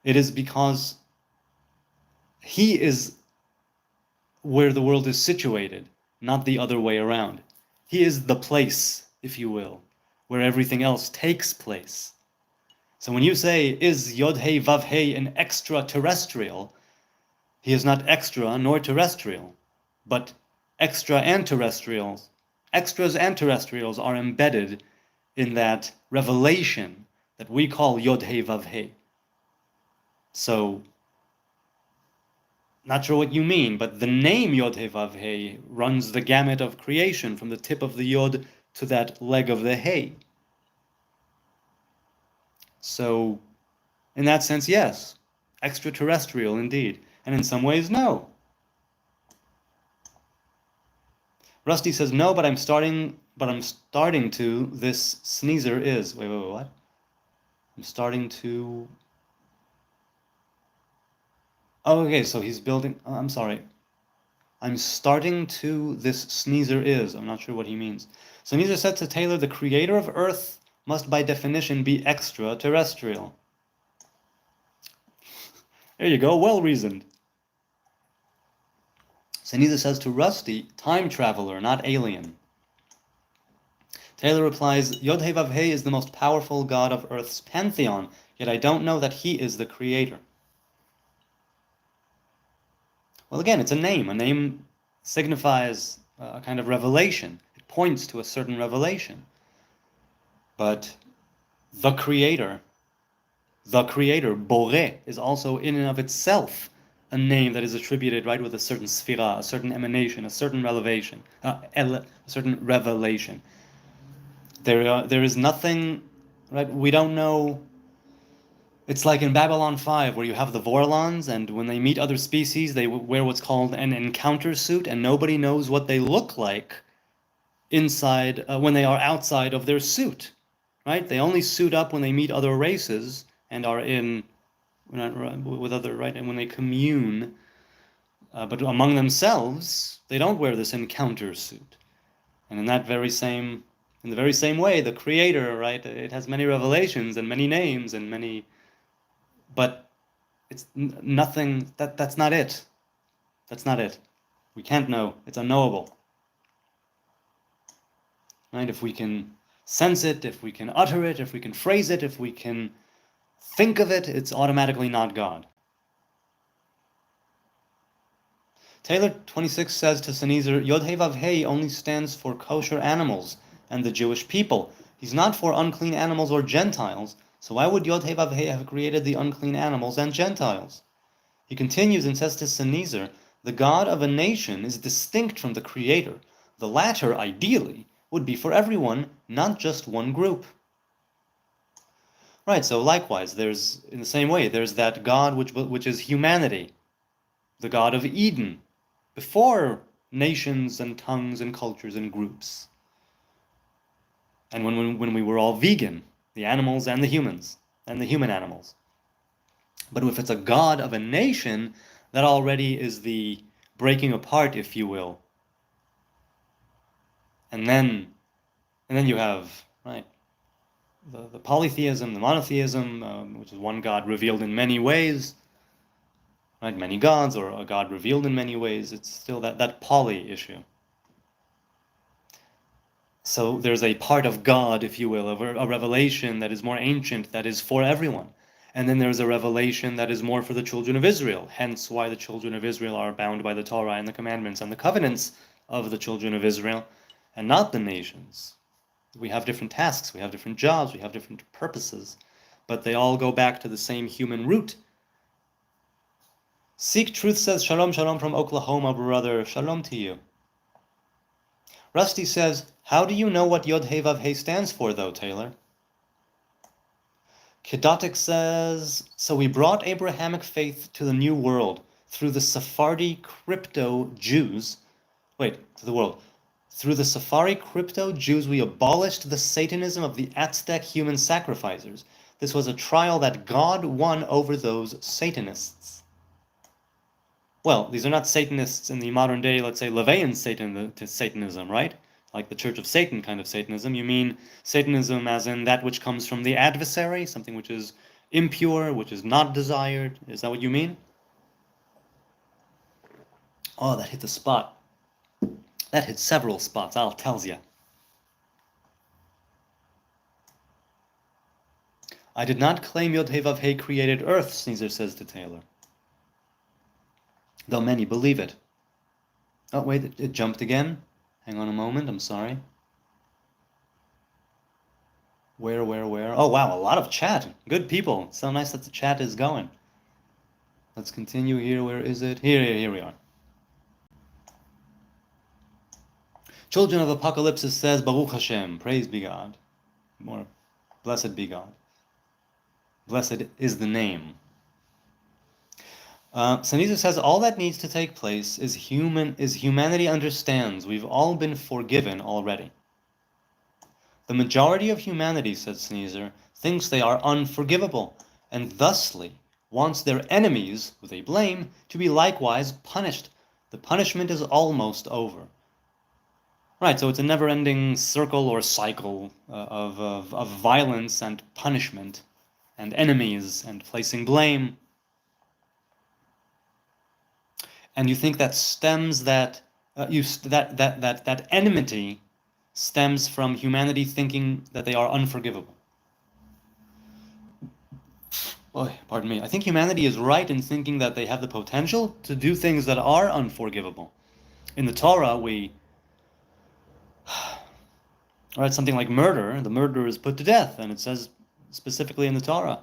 It is because he is where the world is situated, not the other way around. He is the place, if you will, where everything else takes place. So when you say, is Yod He Vav He an extraterrestrial, he is not extra nor terrestrial, but extras and terrestrials are embedded in that revelation that we call Yod He Vav He. So, not sure what you mean, but the name Yod He Vav He runs the gamut of creation from the tip of the Yod to that leg of the He. So, in that sense, yes, extraterrestrial indeed, and in some ways, no. Rusty says no, but I'm starting to. This sneezer is. Wait, what? I'm starting to. Oh, okay, so he's building. I'm sorry. I'm starting to. This sneezer is. I'm not sure what he means. So Sneezer said to Taylor, the creator of Earth must by definition be extraterrestrial. There you go, well reasoned. Seniza says to Rusty, time traveler, not alien. Taylor replies, Yod-Heh-Vav-Heh is the most powerful god of Earth's pantheon, yet I don't know that he is the creator. Well, again, it's a name. A name signifies a kind of revelation. It points to a certain revelation. But the creator, Boré, is also in and of itself a name that is attributed, right, with a certain sphira, a certain emanation, a certain revelation, There is nothing, right? We don't know. It's like in Babylon 5, where you have the Vorlons, and when they meet other species, they wear what's called an encounter suit, and nobody knows what they look like inside when they are outside of their suit, right? They only suit up when they meet other races and are in with other, right? And when they commune, but among themselves, they don't wear this encounter suit. And in the very same way, the Creator, right? It has many revelations and many names and many, but it's nothing. That's not it. That's not it. We can't know. It's unknowable. Right? If we can sense it, if we can utter it, if we can phrase it, if we can think of it, it's automatically not God. Taylor 26 says to Sneezer, Yod-Heh-Vav-Heh only stands for kosher animals and the Jewish people. He's not for unclean animals or Gentiles, so why would Yod-Heh-Vav-Heh have created the unclean animals and Gentiles? He continues and says to Sneezer, the God of a nation is distinct from the Creator. The latter, ideally, would be for everyone, not just one group. Right, so likewise, in the same way, there's that God which is humanity, the God of Eden, before nations and tongues and cultures and groups. And when we were all vegan, the animals and the humans, and the human animals. But if it's a God of a nation, that already is the breaking apart, if you will. And then you have, right, the polytheism, the monotheism, which is one God revealed in many ways, right? Many gods, or a God revealed in many ways. It's still that poly issue. So there's a part of God, if you will, a revelation that is more ancient, that is for everyone. And then there's a revelation that is more for the children of Israel, hence why the children of Israel are bound by the Torah and the commandments and the covenants of the children of Israel, and not the nations. We have different tasks, we have different jobs, we have different purposes, but they all go back to the same human root. Seek Truth says, Shalom, Shalom from Oklahoma, brother. Shalom to you. Rusty says, how do you know what Yod-Heh-Vav-Heh stands for, though, Taylor? Kedotic says, so we brought Abrahamic faith to the New World through the Sephardi crypto Jews. Through the Sephardi crypto Jews, we abolished the Satanism of the Aztec human sacrificers. This was a trial that God won over those Satanists. Well, these are not Satanists in the modern day, let's say, LaVeyan Satanism, right? Like the Church of Satan kind of Satanism. You mean Satanism as in that which comes from the adversary, something which is impure, which is not desired? Is that what you mean? Oh, that hit the spot. That hit several spots, I'll tell ya. I did not claim Yod-Heh-Vav-Heh created Earth, Sneezer says to Taylor. Though many believe it. Oh, wait, it jumped again. Hang on a moment, I'm sorry. Where? Oh, wow, a lot of chat. Good people. It's so nice that the chat is going. Let's continue here. Where is it? Here we are. Children of Apocalypse says, Baruch Hashem, praise be God. More, blessed be God. Blessed is the name. Saniza says, all that needs to take place is humanity understands we've all been forgiven already. The majority of humanity, says Sneezer, thinks they are unforgivable, and thusly wants their enemies, who they blame, to be likewise punished. The punishment is almost over. Right, so it's a never-ending circle or cycle of violence and punishment and enemies and placing blame. And you think that stems that that enmity stems from humanity thinking that they are unforgivable. Oh, pardon me. I think humanity is right in thinking that they have the potential to do things that are unforgivable. In the Torah, we write something like murder. The murderer is put to death, and it says specifically in the Torah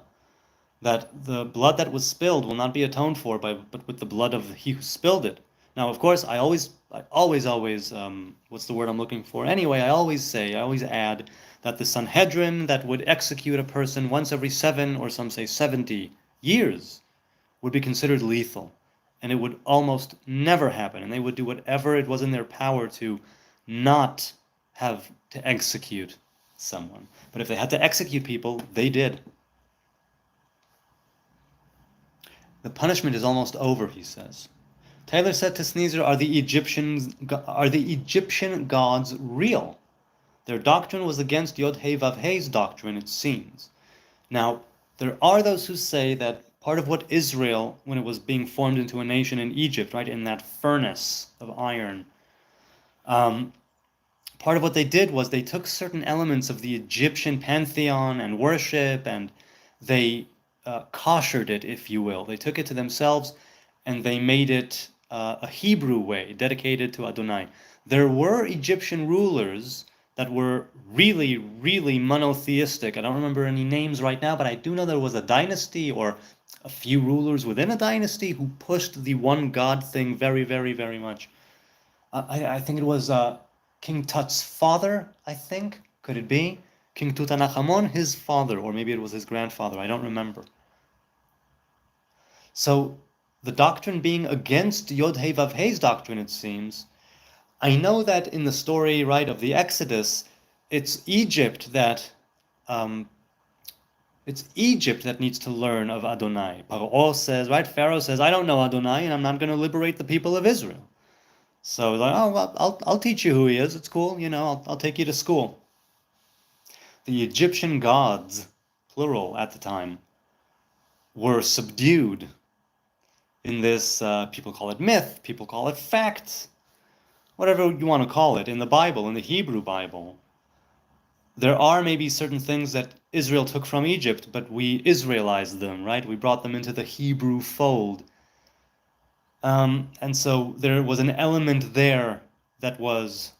that the blood that was spilled will not be atoned for but with the blood of he who spilled it. Now, of course, I always, what's the word I'm looking for? Anyway, I always add that the Sanhedrin that would execute a person once every 7, or some say 70 years would be considered lethal. And it would almost never happen. And they would do whatever it was in their power to not have to execute someone. But if they had to execute people, they did. The punishment is almost over, he says. Taylor said to Sneezer, are the Egyptian gods real? Their doctrine was against Yod-Heh Vav-Heh's doctrine, it seems. Now, there are those who say that part of what Israel, when it was being formed into a nation in Egypt, right, in that furnace of iron, part of what they did was they took certain elements of the Egyptian pantheon and worship, and they koshered it, if you will. They took it to themselves, and they made it a Hebrew way, dedicated to Adonai. There were Egyptian rulers that were really, really monotheistic. I don't remember any names right now, but I do know there was a dynasty or a few rulers within a dynasty who pushed the one God thing very, very, very much. I think it was King Tut's father, I think. Could it be? King Tutankhamun, his father, or maybe it was his grandfather, I don't remember. So the doctrine being against Yod-Heh Vav-Heh's doctrine, it seems. I know that in the story, right, of the Exodus, it's Egypt that needs to learn of Adonai. Paro says, right, Pharaoh says, I don't know Adonai, and I'm not going to liberate the people of Israel. So like, oh, well, I'll teach you who he is. It's cool, I'll take you to school. The Egyptian gods, plural at the time, were subdued in this, people call it myth, people call it fact, whatever you want to call it, in the Bible, in the Hebrew Bible. There are maybe certain things that Israel took from Egypt, but we Israelized them, right? We brought them into the Hebrew fold. And so there was an element there that was,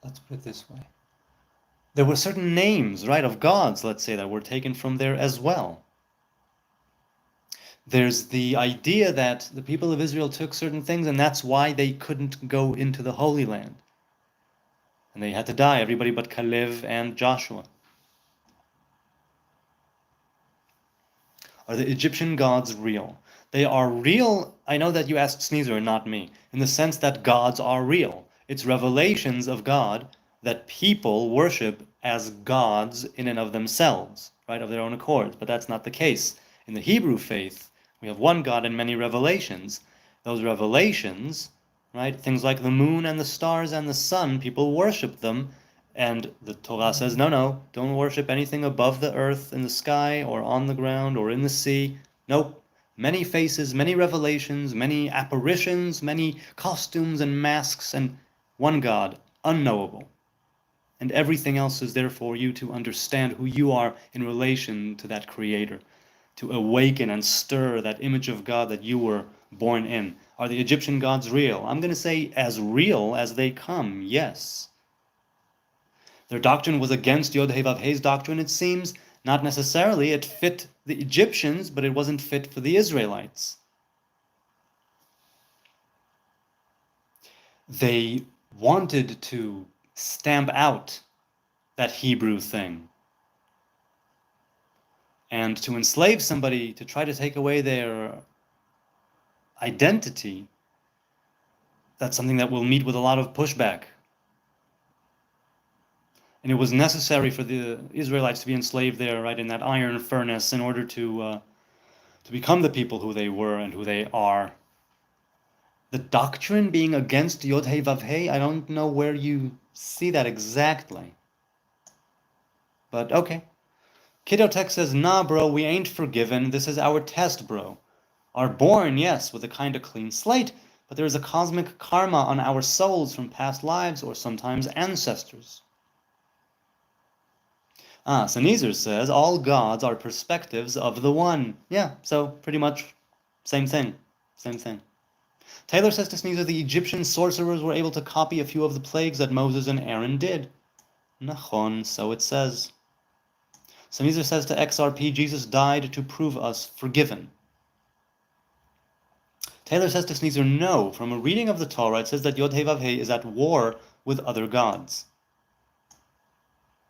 let's put it this way. There were certain names, right, of gods, let's say, that were taken from there as well. There's the idea that the people of Israel took certain things, and that's why they couldn't go into the Holy Land. And they had to die, everybody but Caleb and Joshua. Are the Egyptian gods real? They are real. I know that you asked Sneezer and not me, in the sense that gods are real. It's revelations of God that people worship as gods in and of themselves, right, of their own accord. But that's not the case. In the Hebrew faith, we have one God and many revelations. Those revelations, right, things like the moon and the stars and the sun, people worship them. And the Torah says, no, don't worship anything above the earth, in the sky, or on the ground, or in the sea. Nope. Many faces, many revelations, many apparitions, many costumes and masks, and one God, unknowable. And everything else is there for you to understand who you are in relation to that Creator, to awaken and stir that image of God that you were born in. Are the Egyptian gods real? I'm going to say as real as they come, yes. Their doctrine was against Yod-Heh Vav-Heh's doctrine, it seems. Not necessarily. It fit the Egyptians, but it wasn't fit for the Israelites. They wanted to stamp out that Hebrew thing. And to enslave somebody, to try to take away their identity, that's something that will meet with a lot of pushback. And it was necessary for the Israelites to be enslaved there, right, in that iron furnace, in order to become the people who they were and who they are. The doctrine being against Yod Hey Vav Hey, I don't know where you see that exactly. But okay. Kiddo Tech says, nah, bro, we ain't forgiven. This is our test, bro. Are born, yes, with a kind of clean slate, but there is a cosmic karma on our souls from past lives or sometimes ancestors. Sneezer says, all gods are perspectives of the one. Yeah, so pretty much same thing. Same thing. Taylor says to Sneezer, the Egyptian sorcerers were able to copy a few of the plagues that Moses and Aaron did. Nachon, so it says. Sneezer says to XRP, Jesus died to prove us forgiven. Taylor says to Sneezer, no. From a reading of the Torah, it says that Yod He Vav He is at war with other gods.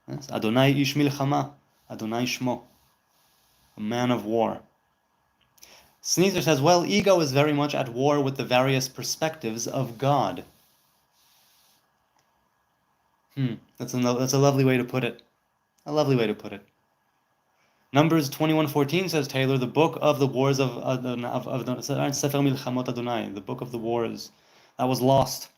Yes? Adonai ish milchama, Adonai shmo, a man of war. Sneezer says, well, ego is very much at war with the various perspectives of God. That's a lovely way to put it. A lovely way to put it. Numbers 21:14 says, Taylor, the book of the wars of Sefer Milchamot Adonai, the book of the wars, that was lost.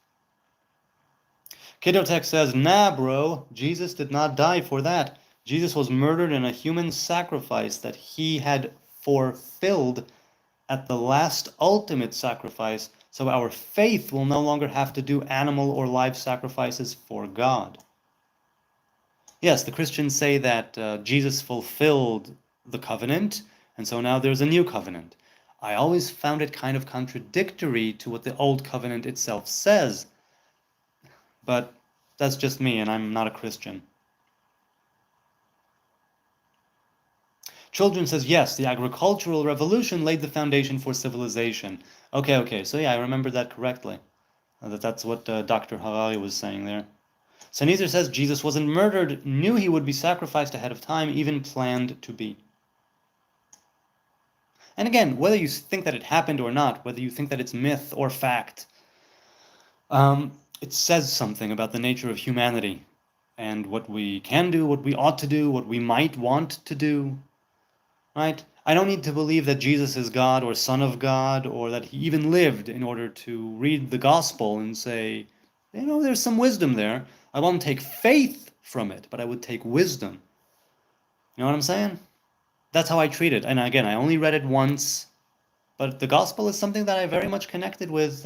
Kidotech says, nah, bro, Jesus did not die for that. Jesus was murdered in a human sacrifice that he had fulfilled at the last ultimate sacrifice, so our faith will no longer have to do animal or live sacrifices for God. Yes, the Christians say that Jesus fulfilled the covenant, and so now there's a new covenant. I always found it kind of contradictory to what the old covenant itself says, but that's just me, and I'm not a Christian. Children says, yes, the agricultural revolution laid the foundation for civilization. Okay, so yeah, I remember that correctly. That's what Dr. Harari was saying there. Sneezer says Jesus wasn't murdered, knew he would be sacrificed ahead of time, even planned to be. And again, whether you think that it happened or not, whether you think that it's myth or fact, it says something about the nature of humanity and what we can do, what we ought to do, what we might want to do. Right? I don't need to believe that Jesus is God or Son of God or that he even lived in order to read the gospel and say, there's some wisdom there. I won't take faith from it, but I would take wisdom. You know what I'm saying? That's how I treat it. And again, I only read it once, but the gospel is something that I very much connected with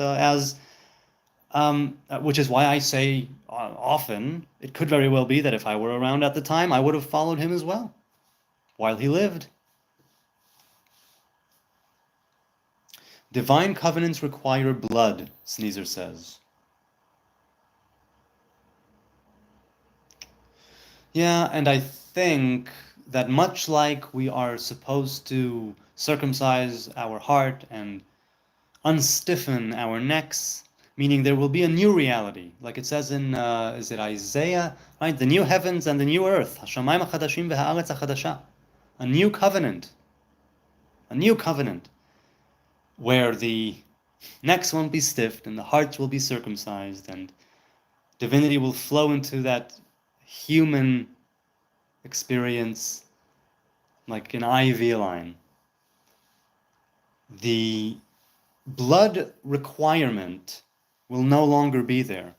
which is why I say often, it could very well be that if I were around at the time, I would have followed him as well, while he lived. Divine covenants require blood, Sneezer says. Yeah, and I think that much like we are supposed to circumcise our heart and unstiffen our necks, meaning there will be a new reality, like it says in, is it Isaiah? Right, the new heavens and the new earth, Hashamayim HaChadashim v'ha'aretz HaChadasha, a new covenant, where the necks won't be stiffed and the hearts will be circumcised and divinity will flow into that human experience like an IV line. The blood requirement will no longer be there.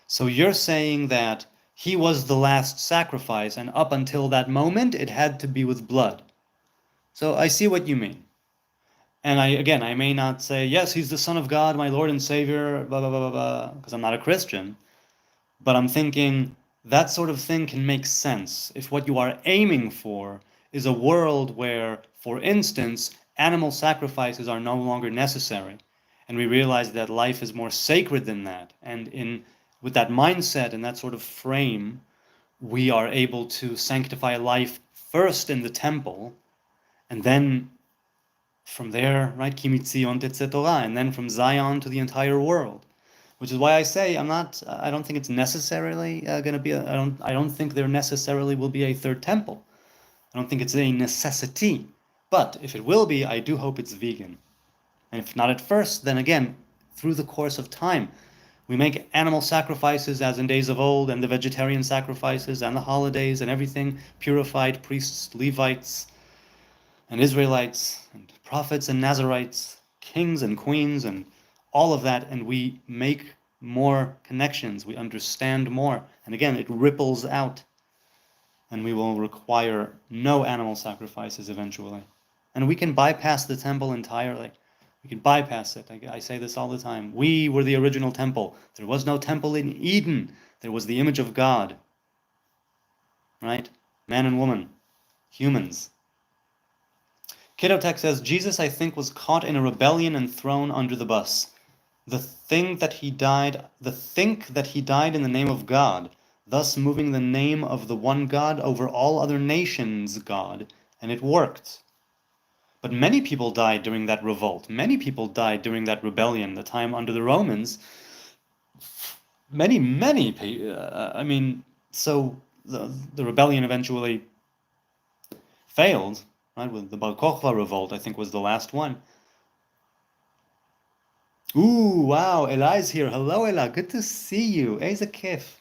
So you're saying that he was the last sacrifice and up until that moment it had to be with blood. So I see what you mean. And I may not say, yes, he's the Son of God, my Lord and Savior, blah, blah, blah, blah, blah, because I'm not a Christian. But I'm thinking that sort of thing can make sense if what you are aiming for is a world where, for instance, animal sacrifices are no longer necessary. And we realize that life is more sacred than that. And with that mindset and that sort of frame, we are able to sanctify life first in the temple, and then from there, right, Ki mitzion tetzeh Torah, and then from Zion to the entire world, which is why I say I don't think it's necessarily going to be. I don't think there necessarily will be a third temple. I don't think it's a necessity. But if it will be, I do hope it's vegan. And if not at first, then again, through the course of time, we make animal sacrifices as in days of old, and the vegetarian sacrifices, and the holidays, and everything, purified priests, Levites, and Israelites, and prophets and Nazarites, kings and queens, and all of that, and we make more connections, we understand more, and again, it ripples out, and we will require no animal sacrifices eventually. And we can bypass the temple entirely. We can bypass it. I say this all the time. We were the original temple. There was no temple in Eden. There was the image of God. Right? Man and woman. Humans. Kidotech says, Jesus, I think, was caught in a rebellion and thrown under the bus. The think that he died in the name of God, thus moving the name of the one God over all other nations' God, and it worked. But many people died during that revolt. Many people died during that rebellion, the time under the Romans. Many people, so the rebellion eventually failed, right? With the Bar Kokhba revolt, I think, was the last one. Ooh, wow, Ella is here. Hello, Ella. Good to see you. Eiza kif.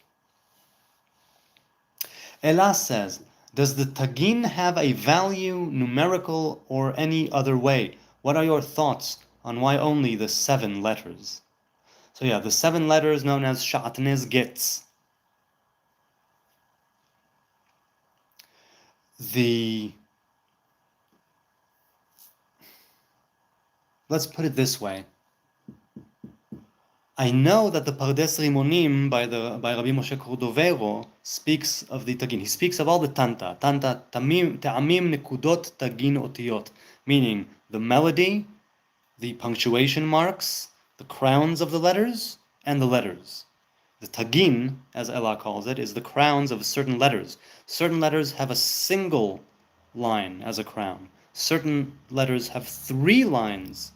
Ella says, does the tagin have a value, numerical, or any other way? What are your thoughts on why only the 7 letters? So yeah, the 7 letters known as Sha'atnez Gitz. Let's put it this way. I know that the Pardes Rimonim by Rabbi Moshe Cordovero speaks of the tagin. He speaks of all the tanta, ta'amim, nekudot, tagin, otiyot, meaning the melody, the punctuation marks, the crowns of the letters, and the letters. The tagin, as Ella calls it, is the crowns of certain letters. Certain letters have a single line as a crown. Certain letters have 3 lines,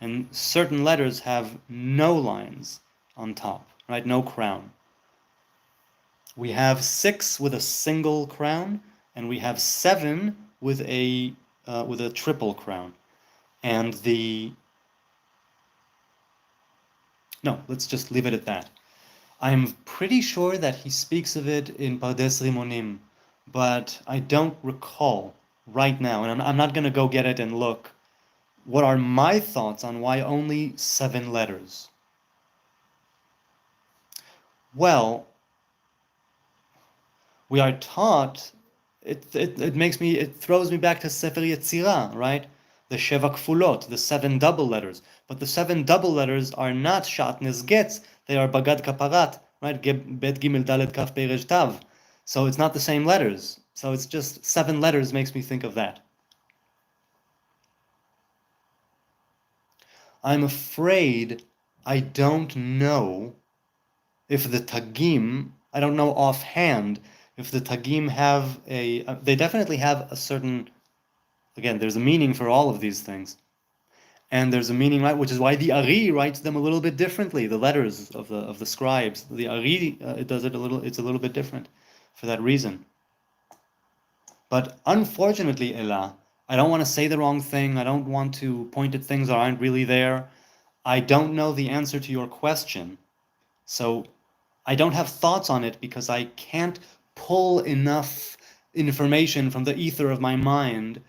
and certain letters have no lines on top, right? No crown. We have 6 with a single crown, and we have 7 with a triple crown. And no, let's just leave it at that. I'm pretty sure that he speaks of it in Pardes Rimonim, but I don't recall right now, and I'm not going to go get it and look. What are my thoughts on why only 7 letters? Well, we are taught, it throws me back to Sefer Yetzirah, right? The Sheva Kfulot, the 7 double letters. But the 7 double letters are not Shatnez Getz, they are Bagad Kaparat, right? Bet Gimel Dalet Kaf Perej Tav. So it's not the same letters. So it's just 7 letters makes me think of that. I'm afraid I don't know if the tagim, I don't know offhand if the tagim have they definitely have a certain, again, there's a meaning for all of these things. And there's a meaning, right, which is why the Ari writes them a little bit differently, the letters of the scribes. The Ari, it's a little bit different for that reason. But unfortunately, Ella, I don't want to say the wrong thing. I don't want to point at things that aren't really there. I don't know the answer to your question. So I don't have thoughts on it because I can't pull enough information from the ether of my mind.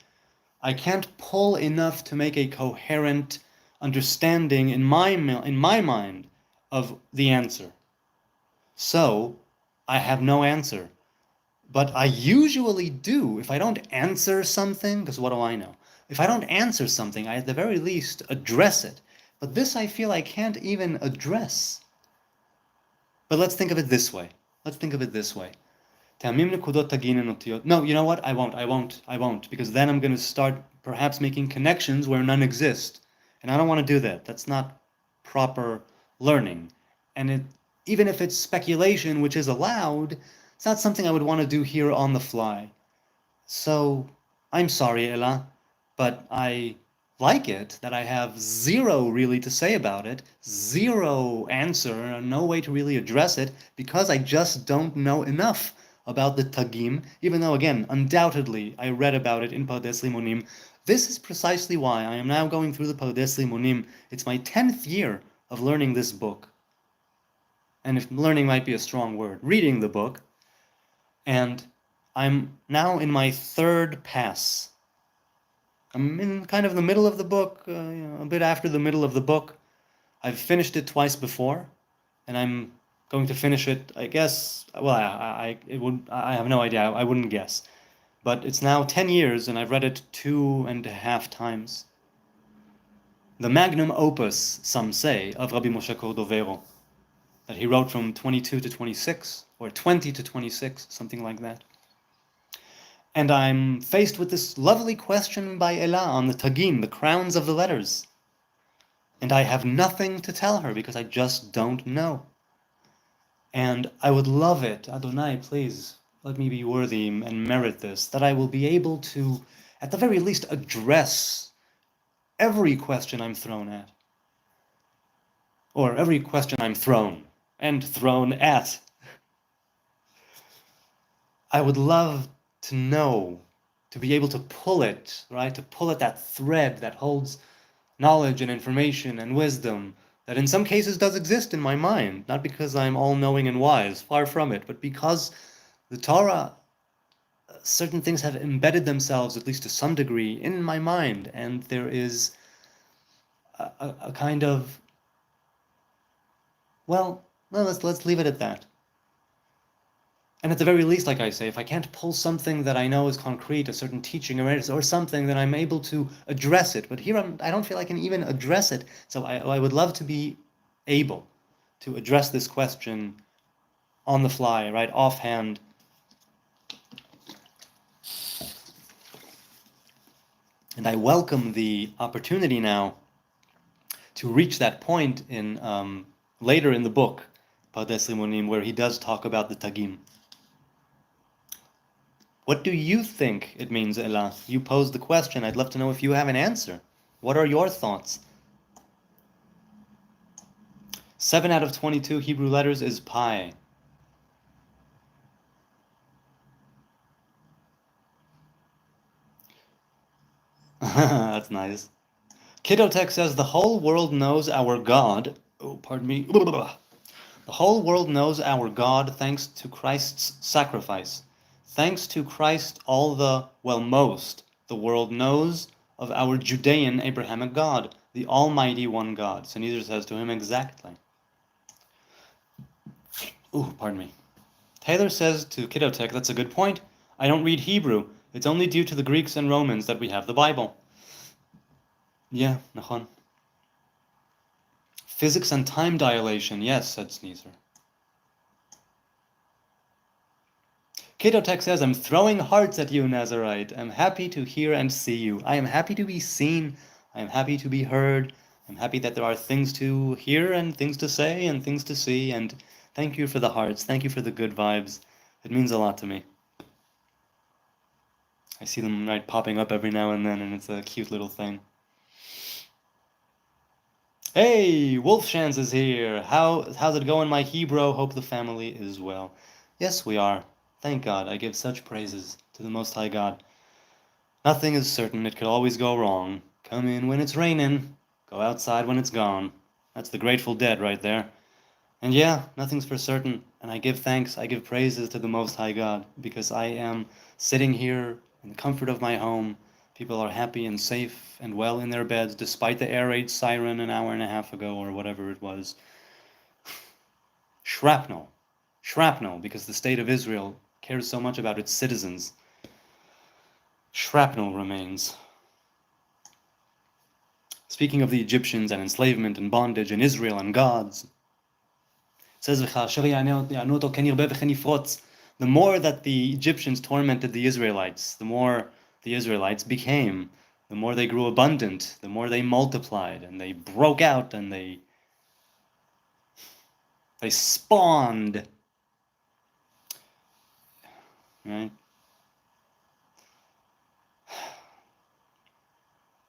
I can't pull enough to make a coherent understanding in my mind of the answer. So I have no answer. But I usually do. If I don't answer something, because what do I know? If I don't answer something, I at the very least address it. But this I feel I can't even address. But let's think of it this way. No, you know what? I won't. Because then I'm going to start perhaps making connections where none exist. And I don't want to do that. That's not proper learning. And even if it's speculation, which is allowed, it's not something I would want to do here on the fly. So, I'm sorry, Ella, but I like it that I have 0 really to say about it, 0 answer, no way to really address it, because I just don't know enough about the Tagim, even though, again, undoubtedly, I read about it in Pardes Rimonim. This is precisely why I am now going through the Pardes Rimonim. It's my 10th year of learning this book. And if learning might be a strong word, reading the book. And I'm now in my 3rd pass. I'm in kind of the middle of the book, a bit after the middle of the book. I've finished it twice before, and I'm going to finish it, I guess, well, I have no idea, I wouldn't guess. But it's now 10 years, and I've read it 2.5 times. The magnum opus, some say, of Rabbi Moshe Cordovero, that he wrote from 22 to 26, or 20 to 26, something like that. And I'm faced with this lovely question by Ella on the tagim, the crowns of the letters. And I have nothing to tell her because I just don't know. And I would love it, Adonai, please, let me be worthy and merit this, that I will be able to, at the very least, address every question I'm thrown at. Or every question I'm thrown, and thrown at. I would love to know, to be able to pull it, right? To pull at that thread that holds knowledge and information and wisdom that in some cases does exist in my mind, not because I'm all-knowing and wise, far from it, but because the Torah, certain things have embedded themselves, at least to some degree, in my mind, and there is a kind of, well, let's leave it at that. And at the very least, like I say, if I can't pull something that I know is concrete, a certain teaching or something, then I'm able to address it. But here I don't feel I can even address it. So I would love to be able to address this question on the fly, right, offhand. And I welcome the opportunity now to reach that point in later in the book, Pardes Rimonim, where he does talk about the Tagim. What do you think it means, Ella? You posed the question. I'd love to know if you have an answer. What are your thoughts? 7 out of 22 Hebrew letters is pi. That's nice. Kidotech says, the whole world knows our God. Oh, pardon me. The whole world knows our God thanks to Christ's sacrifice. Thanks to Christ, most, the world knows of our Judean Abrahamic God, the Almighty One God. So neither says to him exactly. Ooh, pardon me. Taylor says to Kidotech, that's a good point. I don't read Hebrew. It's only due to the Greeks and Romans that we have the Bible. Yeah, nachon. Physics and time dilation, yes, said Sneezer. Kidotech says, I'm throwing hearts at you, Nazarite. I'm happy to hear and see you. I am happy to be seen. I am happy to be heard. I'm happy that there are things to hear and things to say and things to see. And thank you for the hearts. Thank you for the good vibes. It means a lot to me. I see them right popping up every now and then, and it's a cute little thing. Hey, Wolfshans is here. How's it going, my Hebrew? Hope the family is well. Yes, we are. Thank God, I give such praises to the Most High God. Nothing is certain, it could always go wrong. Come in when it's raining, go outside when it's gone. That's the Grateful Dead right there. And yeah, nothing's for certain, and I give thanks, I give praises to the Most High God, because I am sitting here in the comfort of my home. People are happy and safe and well in their beds, despite the air raid siren an hour and a half ago, or whatever it was. Shrapnel, because the state of Israel cares so much about its citizens. Shrapnel remains. Speaking of the Egyptians and enslavement and bondage and Israel and gods, it says, the more that the Egyptians tormented the Israelites, the more the Israelites became, the more they grew abundant, the more they multiplied, and they broke out, and they spawned. Right?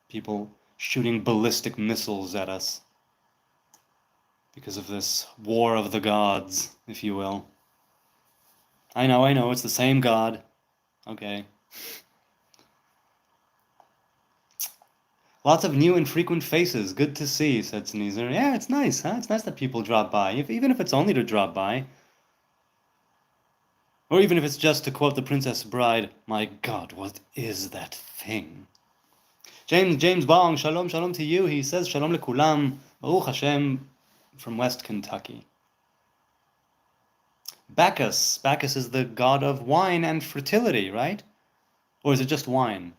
People shooting ballistic missiles at us because of this war of the gods, if you will. I know, it's the same God. Okay. Lots of new and frequent faces. Good to see, said Sneezer. Yeah, it's nice, huh? It's nice that people drop by, even if it's only to drop by. Or even if it's just to quote the Princess Bride, my God, what is that thing? James Bong, shalom to you. He says, shalom lekulam. Baruch Hashem from West Kentucky. Bacchus. Bacchus is the god of wine and fertility, right? Or is it just wine?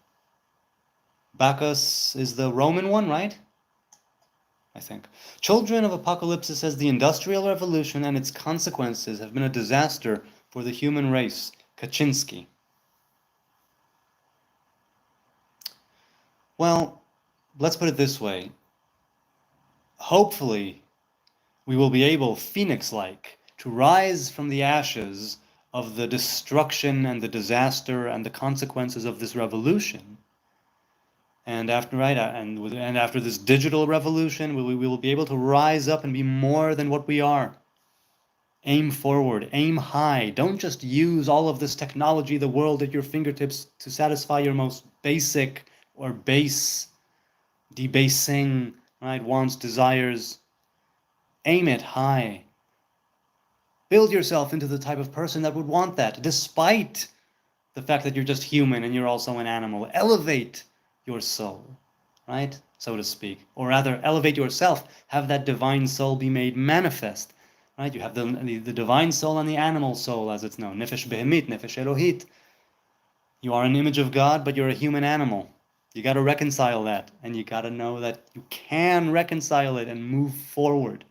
Bacchus is the Roman one, right? I think. Children of Apocalypse says the Industrial Revolution and its consequences have been a disaster for the human race. Kaczynski. Well, let's put it this way. Hopefully, we will be able, phoenix-like, to rise from the ashes of the destruction and the disaster and the consequences of this revolution. And after after this digital revolution, we will be able to rise up and be more than what we are. Aim forward, aim high. Don't just use all of this technology, the world at your fingertips to satisfy your most basic or base, debasing, right, wants, desires. Aim it high. Build yourself into the type of person that would want that, despite the fact that you're just human and you're also an animal. Elevate your soul, right, so to speak. Or rather, elevate yourself. Have that divine soul be made manifest, right? You have the divine soul and the animal soul, as it's known. Nefesh behemit, nefesh elohit. You are an image of God, but you're a human animal. You got to reconcile that, and you got to know that you can reconcile it and move forward.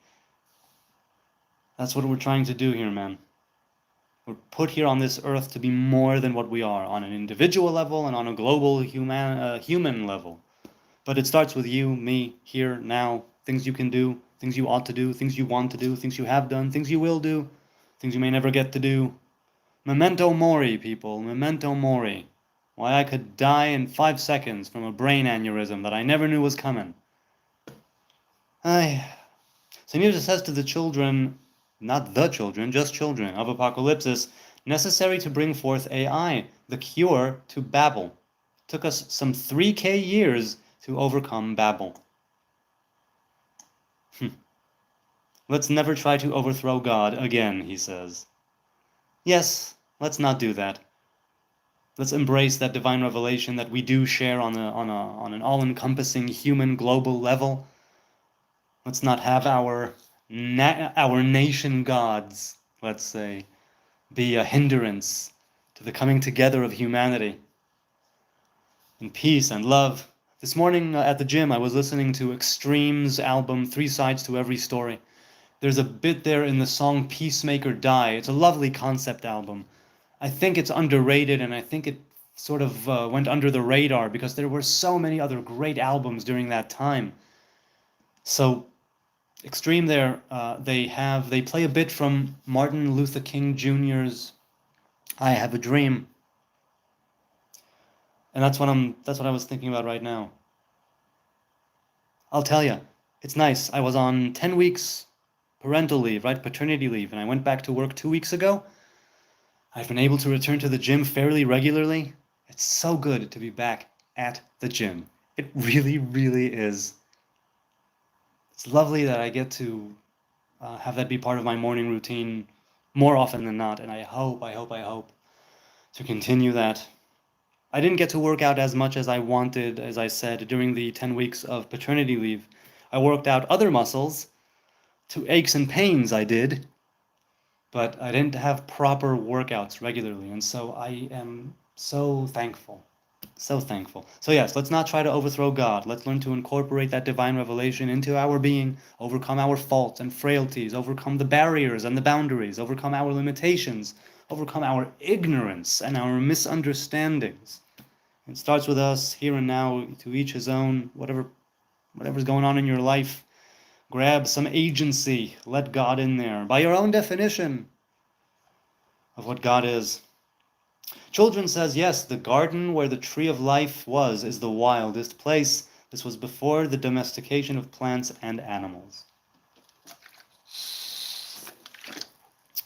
That's what we're trying to do here, man. We're put here on this earth to be more than what we are, on an individual level and on a global human level. But it starts with you, me, here, now, things you can do, things you ought to do, things you want to do, things you have done, things you will do, things you may never get to do. Memento mori, people, memento mori. Why I could die in 5 seconds from a brain aneurysm that I never knew was coming. So Mirza says to the children, not the children, just children of Apocalypse, necessary to bring forth AI, the cure to Babel. Took us some 3K years to overcome Babel. Let's never try to overthrow God again, he says. Yes, let's not do that. Let's embrace that divine revelation that we do share on an all-encompassing human global level. Let's not have our nation gods, let's say, be a hindrance to the coming together of humanity in peace and love. This morning at the gym, I was listening to Extreme's album, 3 Sides to Every Story. There's a bit there in the song Peacemaker Die. It's a lovely concept album. I think it's underrated, and I think it sort of went under the radar because there were so many other great albums during that time. So Extreme there, they play a bit from Martin Luther King Jr.'s I Have a Dream. And that's what I was thinking about right now. I'll tell you, it's nice. I was on 10 weeks parental leave, right? Paternity leave, and I went back to work 2 weeks ago. I've been able to return to the gym fairly regularly. It's so good to be back at the gym. It really, really is. It's lovely that I get to have that be part of my morning routine more often than not, and I hope to continue that. I didn't get to work out as much as I wanted, as I said, during the 10 weeks of paternity leave. I worked out other muscles, to aches and pains I did, but I didn't have proper workouts regularly, and so I am so thankful. So thankful. So yes, let's not try to overthrow God. Let's learn to incorporate that divine revelation into our being, overcome our faults and frailties, overcome the barriers and the boundaries, overcome our limitations, overcome our ignorance and our misunderstandings. It starts with us here and now, to each his own, whatever's going on in your life. Grab some agency, let God in there, by your own definition of what God is. Children says, yes, the garden where the tree of life was is the wildest place. This was before the domestication of plants and animals.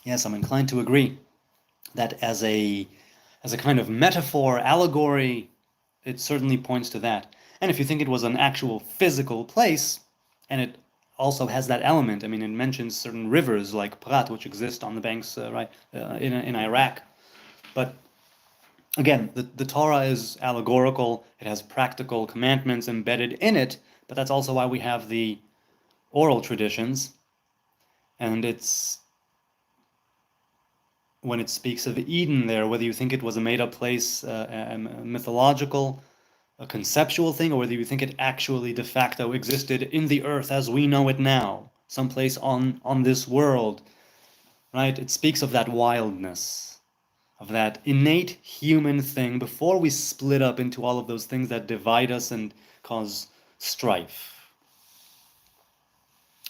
Yes, I'm inclined to agree that as a kind of metaphor, allegory, it certainly points to that. And if you think it was an actual physical place, and it also has that element, I mean, it mentions certain rivers like Prat, which exist on the banks in Iraq. But again, the Torah is allegorical. It has practical commandments embedded in it, but that's also why we have the oral traditions, and it's when it speaks of Eden there, whether you think it was a made-up place, a mythological, a conceptual thing, or whether you think it actually de facto existed in the earth as we know it now, someplace on this world, right? It speaks of that wildness, of that innate human thing before we split up into all of those things that divide us and cause strife.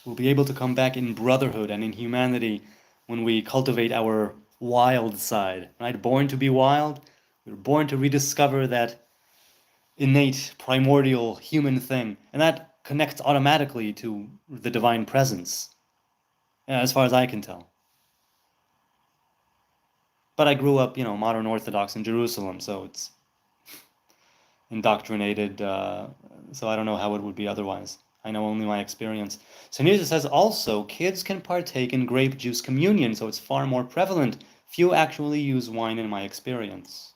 We'll be able to come back in brotherhood and in humanity when we cultivate our wild side, right? Born to be wild, we're born to rediscover that innate, primordial human thing, and that connects automatically to the divine presence, as far as I can tell. But I grew up, modern Orthodox in Jerusalem, so it's indoctrinated, so I don't know how it would be otherwise. I know only my experience. So Nisa says also, kids can partake in grape juice communion, so it's far more prevalent. Few actually use wine in my experience.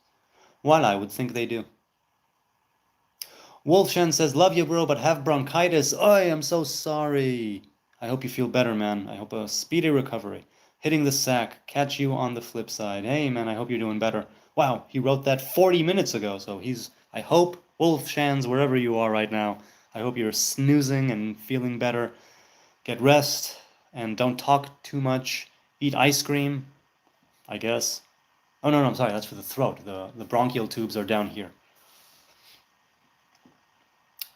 Well, I would think they do. Wolfshan says, love you, bro, but have bronchitis. Oi, I'm so sorry. I hope you feel better, man. I hope a speedy recovery. Hitting the sack. Catch you on the flip side. Hey, man, I hope you're doing better. Wow, he wrote that 40 minutes ago, so I hope, Wolfshans, wherever you are right now, I hope you're snoozing and feeling better. Get rest, and don't talk too much. Eat ice cream, I guess. Oh, no, I'm sorry, that's for the throat. The bronchial tubes are down here.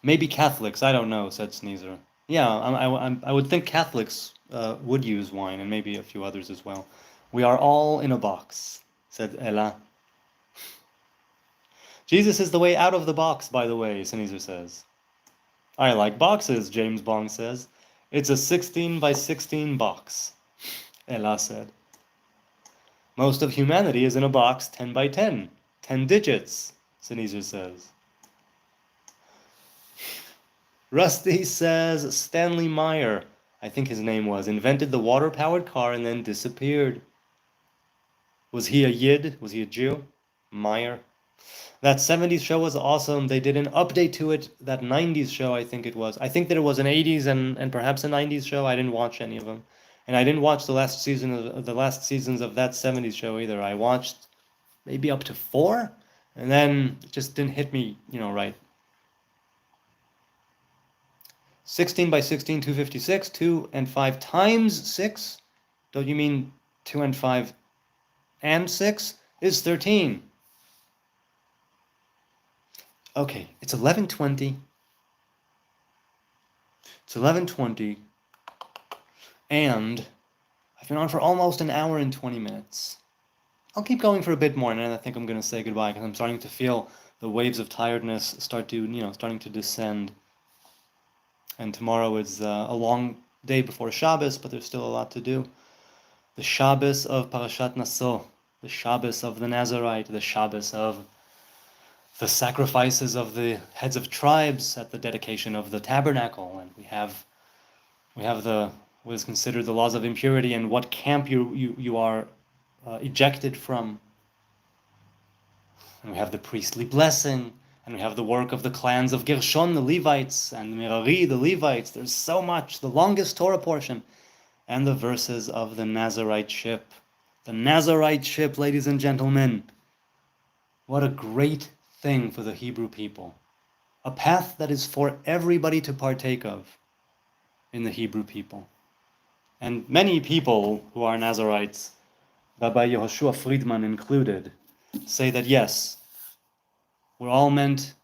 Maybe Catholics, I don't know, said Sneezer. Yeah, I would think Catholics would use wine, and maybe a few others as well. We are all in a box, said Ella. Jesus is the way out of the box, by the way, Sneezer says. I like boxes, James Bong says. It's a 16 by 16 box, Ella said. Most of humanity is in a box 10 by 10. 10 digits, Sneezer says. Rusty says Stanley Meyer, I think his name was, invented the water-powered car and then disappeared. Was he a Yid? Was he a Jew? Meyer. That 70s show was awesome. They did an update to it. That 90s show, I think it was. I think that it was an 80s and perhaps a 90s show. I didn't watch any of them. And I didn't watch the last seasons of that 70s show either. I watched maybe up to 4, and then it just didn't hit me, right. 16 by 16, 256, 2 and 5 times 6? Don't you mean 2 and 5 and 6 is 13? Okay, it's 11:20. It's 11:20, and I've been on for almost an hour and 20 minutes. I'll keep going for a bit more, and then I think I'm going to say goodbye, because I'm starting to feel the waves of tiredness starting to descend. And tomorrow is a long day before Shabbos, but there's still a lot to do. The Shabbos of Parashat Naso, the Shabbos of the Nazarite, the Shabbos of the sacrifices of the heads of tribes at the dedication of the tabernacle, and we have what is considered the laws of impurity and what camp you are ejected from. And we have the priestly blessing, and we have the work of the clans of Gershon, the Levites, and Merari, the Levites. There's so much, the longest Torah portion, and the verses of the Nazarite ship. The Nazarite ship, ladies and gentlemen. What a great thing for the Hebrew people. A path that is for everybody to partake of in the Hebrew people. And many people who are Nazarites, Rabbi Yehoshua Friedman included, say that yes, we're all meant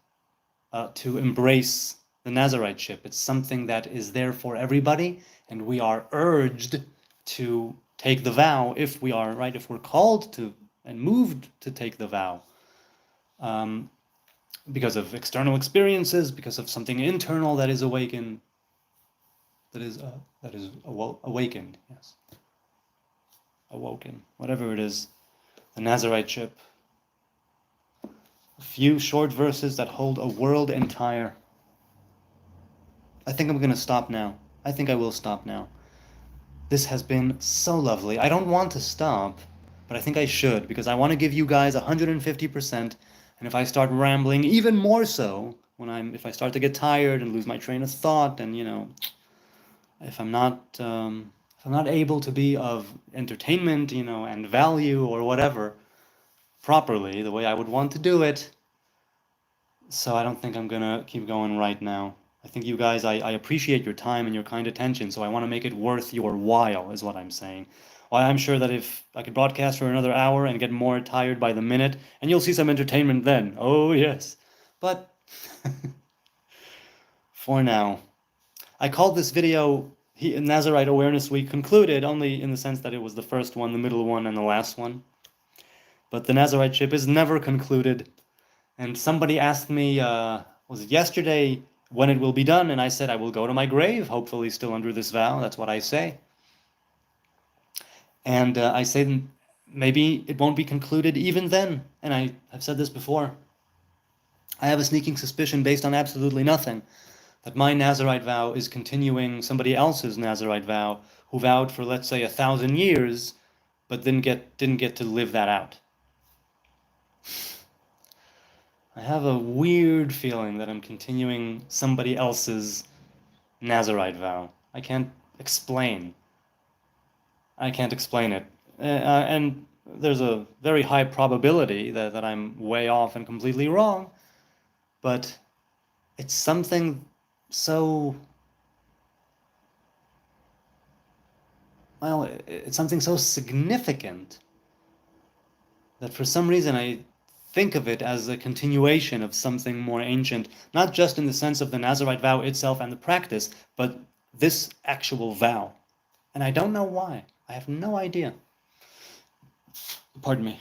to embrace the Nazarite-ship. It's something that is there for everybody, and we are urged to take the vow if we're called to and moved to take the vow. Because of external experiences, because of something internal that is awakened, awakened, yes, awoken, whatever it is, the Nazarite-ship. A few short verses that hold a world entire. I think I'm going to stop now. I think I will stop now. This has been so lovely. I don't want to stop, but I think I should, because I want to give you guys 150%, and if I start rambling, even more so, if I start to get tired and lose my train of thought, and if I'm not able to be of entertainment, and value or whatever properly, the way I would want to do it. So I don't think I'm gonna keep going right now. I think you guys, I appreciate your time and your kind attention, so I want to make it worth your while, is what I'm saying. Well, I'm sure that if I could broadcast for another hour and get more tired by the minute, and you'll see some entertainment then. Oh, yes. But for now, I called this video Nazarite Awareness Week concluded only in the sense that it was the first one, the middle one, and the last one. But the Nazarite ship is never concluded. And somebody asked me, was it yesterday, when it will be done? And I said, I will go to my grave, hopefully still under this vow. That's what I say. And I say maybe it won't be concluded even then. And I have said this before. I have a sneaking suspicion based on absolutely nothing that my Nazarite vow is continuing somebody else's Nazarite vow who vowed for, let's say, 1,000 years, but didn't get to live that out. I have a weird feeling that I'm continuing somebody else's Nazarite vow. I can't explain it. And there's a very high probability that I'm way off and completely wrong, but it's something so, well, it's something so significant that for some reason I think of it as a continuation of something more ancient, not just in the sense of the Nazarite vow itself and the practice, but this actual vow. And I don't know why. I have no idea. Pardon me.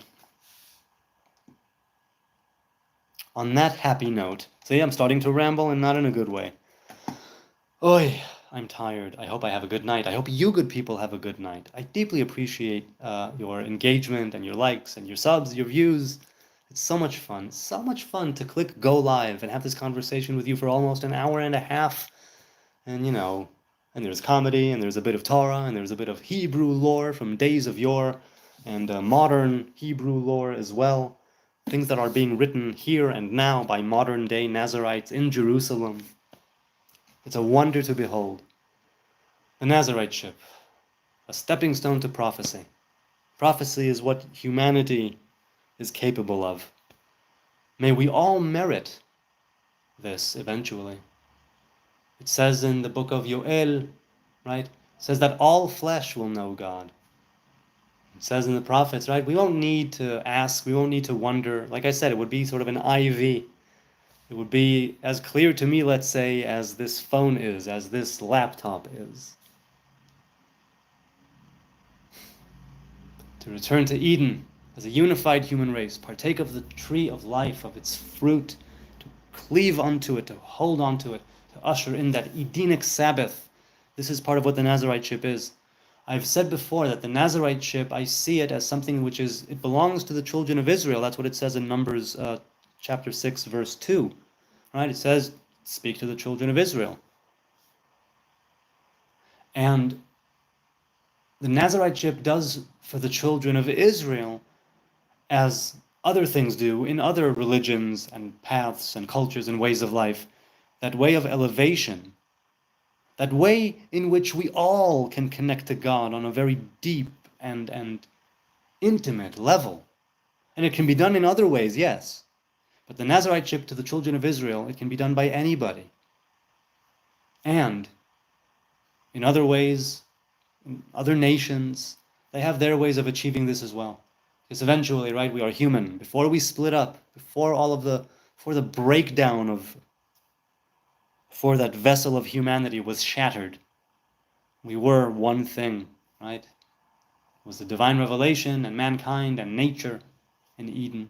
On that happy note, see, I'm starting to ramble and not in a good way. Oy, I'm tired. I hope I have a good night. I hope you good people have a good night. I deeply appreciate your engagement and your likes and your subs, your views. It's so much fun. So much fun to click go live and have this conversation with you for almost an hour and a half. And and there's comedy, and there's a bit of Torah, and there's a bit of Hebrew lore from days of yore, and modern Hebrew lore as well. Things that are being written here and now by modern day Nazarites in Jerusalem. It's a wonder to behold. The Nazarite ship, a stepping stone to prophecy. Prophecy is what humanity is capable of. May we all merit this eventually. It says in the book of Yoel, right? It says that all flesh will know God. It says in the prophets, right? We won't need to ask, we won't need to wonder. Like I said, it would be sort of an IV. It would be as clear to me, let's say, as this phone is, as this laptop is. To return to Eden as a unified human race, partake of the tree of life, of its fruit, to cleave unto it, to hold onto it, to usher in that Edenic Sabbath. This is part of what the Nazarite ship is. I've said before that the Nazarite ship, I see it as something which it belongs to the children of Israel. That's what it says in Numbers chapter 6, verse 2. Right? It says, speak to the children of Israel. And the Nazarite ship does for the children of Israel as other things do in other religions and paths and cultures and ways of life, that way of elevation, that way in which we all can connect to God on a very deep and intimate level. And it can be done in other ways, yes. But the Nazarite ship to the children of Israel, it can be done by anybody. And in other ways, in other nations, they have their ways of achieving this as well. Because eventually, right, we are human. Before we split up, before the breakdown before that vessel of humanity was shattered, we were one thing, right? It was the divine revelation and mankind and nature in Eden.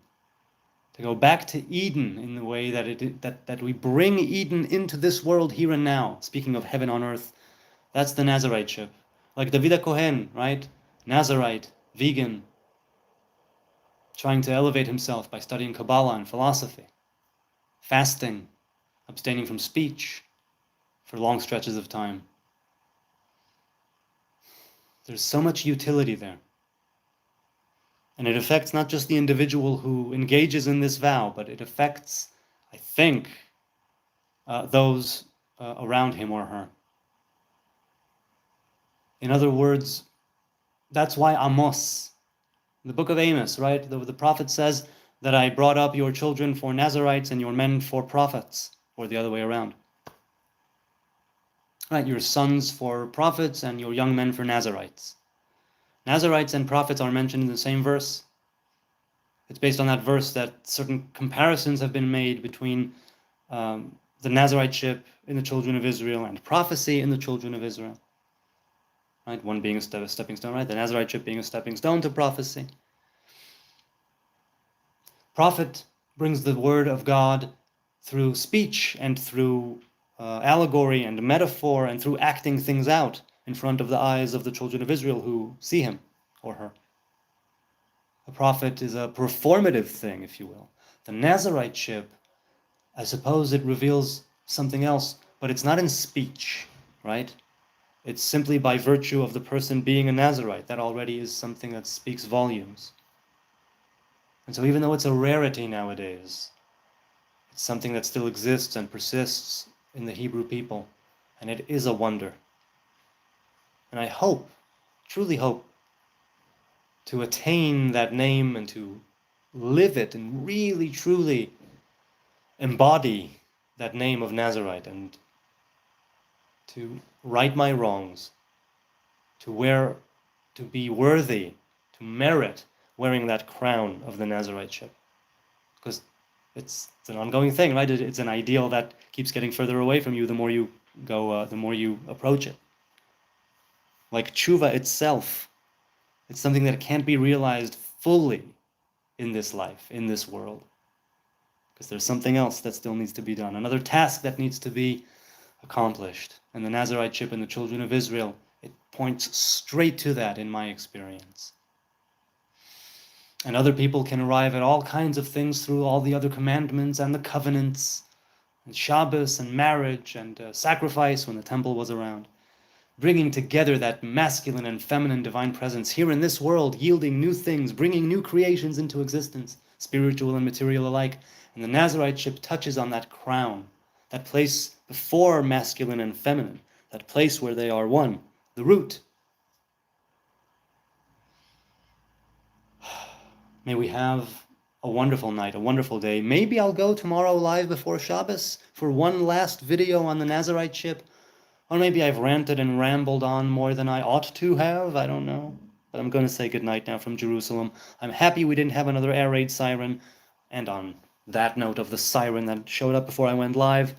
To go back to Eden in the way that we bring Eden into this world here and now, speaking of heaven on earth, that's the Nazarite ship. Like David Kohen, right? Nazarite, vegan, trying to elevate himself by studying Kabbalah and philosophy, fasting, abstaining from speech for long stretches of time. There's so much utility there. And it affects not just the individual who engages in this vow, but it affects, I think, those around him or her. In other words, that's why Amos, the book of Amos, right? The prophet says that I brought up your children for Nazarites and your men for prophets, or the other way around. Right, your sons for prophets and your young men for Nazarites. Nazarites and prophets are mentioned in the same verse. It's based on that verse that certain comparisons have been made between the Nazariteship in the children of Israel and prophecy in the children of Israel. Right, one being a stepping stone, right? The Nazariteship being a stepping stone to prophecy. Prophet brings the word of God through speech and through allegory and metaphor and through acting things out in front of the eyes of the children of Israel who see him or her. A prophet is a performative thing, if you will. The Nazariteship, I suppose it reveals something else, but it's not in speech, right? It's simply by virtue of the person being a Nazarite. That already is something that speaks volumes. And so even though it's a rarity nowadays, it's something that still exists and persists in the Hebrew people, and it is a wonder. And I hope, truly hope, to attain that name and to live it and really, truly embody that name of Nazarite and to right my wrongs, to be worthy, to merit wearing that crown of the Nazariteship. Because it's an ongoing thing, right? It's an ideal that keeps getting further away from you the more you go, the more you approach it. Like tshuva itself, it's something that can't be realized fully in this life, in this world. Because there's something else that still needs to be done, another task that needs to be accomplished. And the Nazariteship and the children of Israel, it points straight to that in my experience. And other people can arrive at all kinds of things through all the other commandments and the covenants, and Shabbos and marriage and sacrifice when the temple was around, bringing together that masculine and feminine divine presence here in this world, yielding new things, bringing new creations into existence, spiritual and material alike. And the Nazariteship touches on that crown, that place before masculine and feminine, that place where they are one, the root. May we have a wonderful night, a wonderful day. Maybe I'll go tomorrow live before Shabbos for one last video on the Nazariteship. Or maybe I've ranted and rambled on more than I ought to have. I don't know. But I'm going to say goodnight now from Jerusalem. I'm happy we didn't have another air raid siren. And on that note of the siren that showed up before I went live,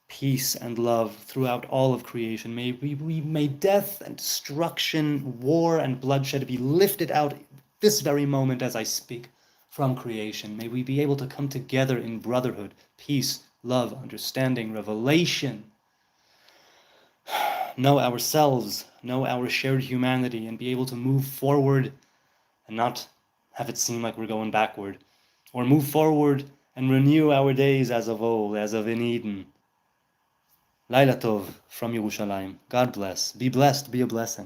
peace and love throughout all of creation. May death and destruction, war and bloodshed be lifted out this very moment as I speak from creation. May we be able to come together in brotherhood, peace, love, understanding, revelation. Know ourselves, know our shared humanity, and be able to move forward and not have it seem like we're going backward. Or move forward and renew our days as of old, as of in Eden. Laila Tov from Yerushalayim. God bless. Be blessed. Be a blessing.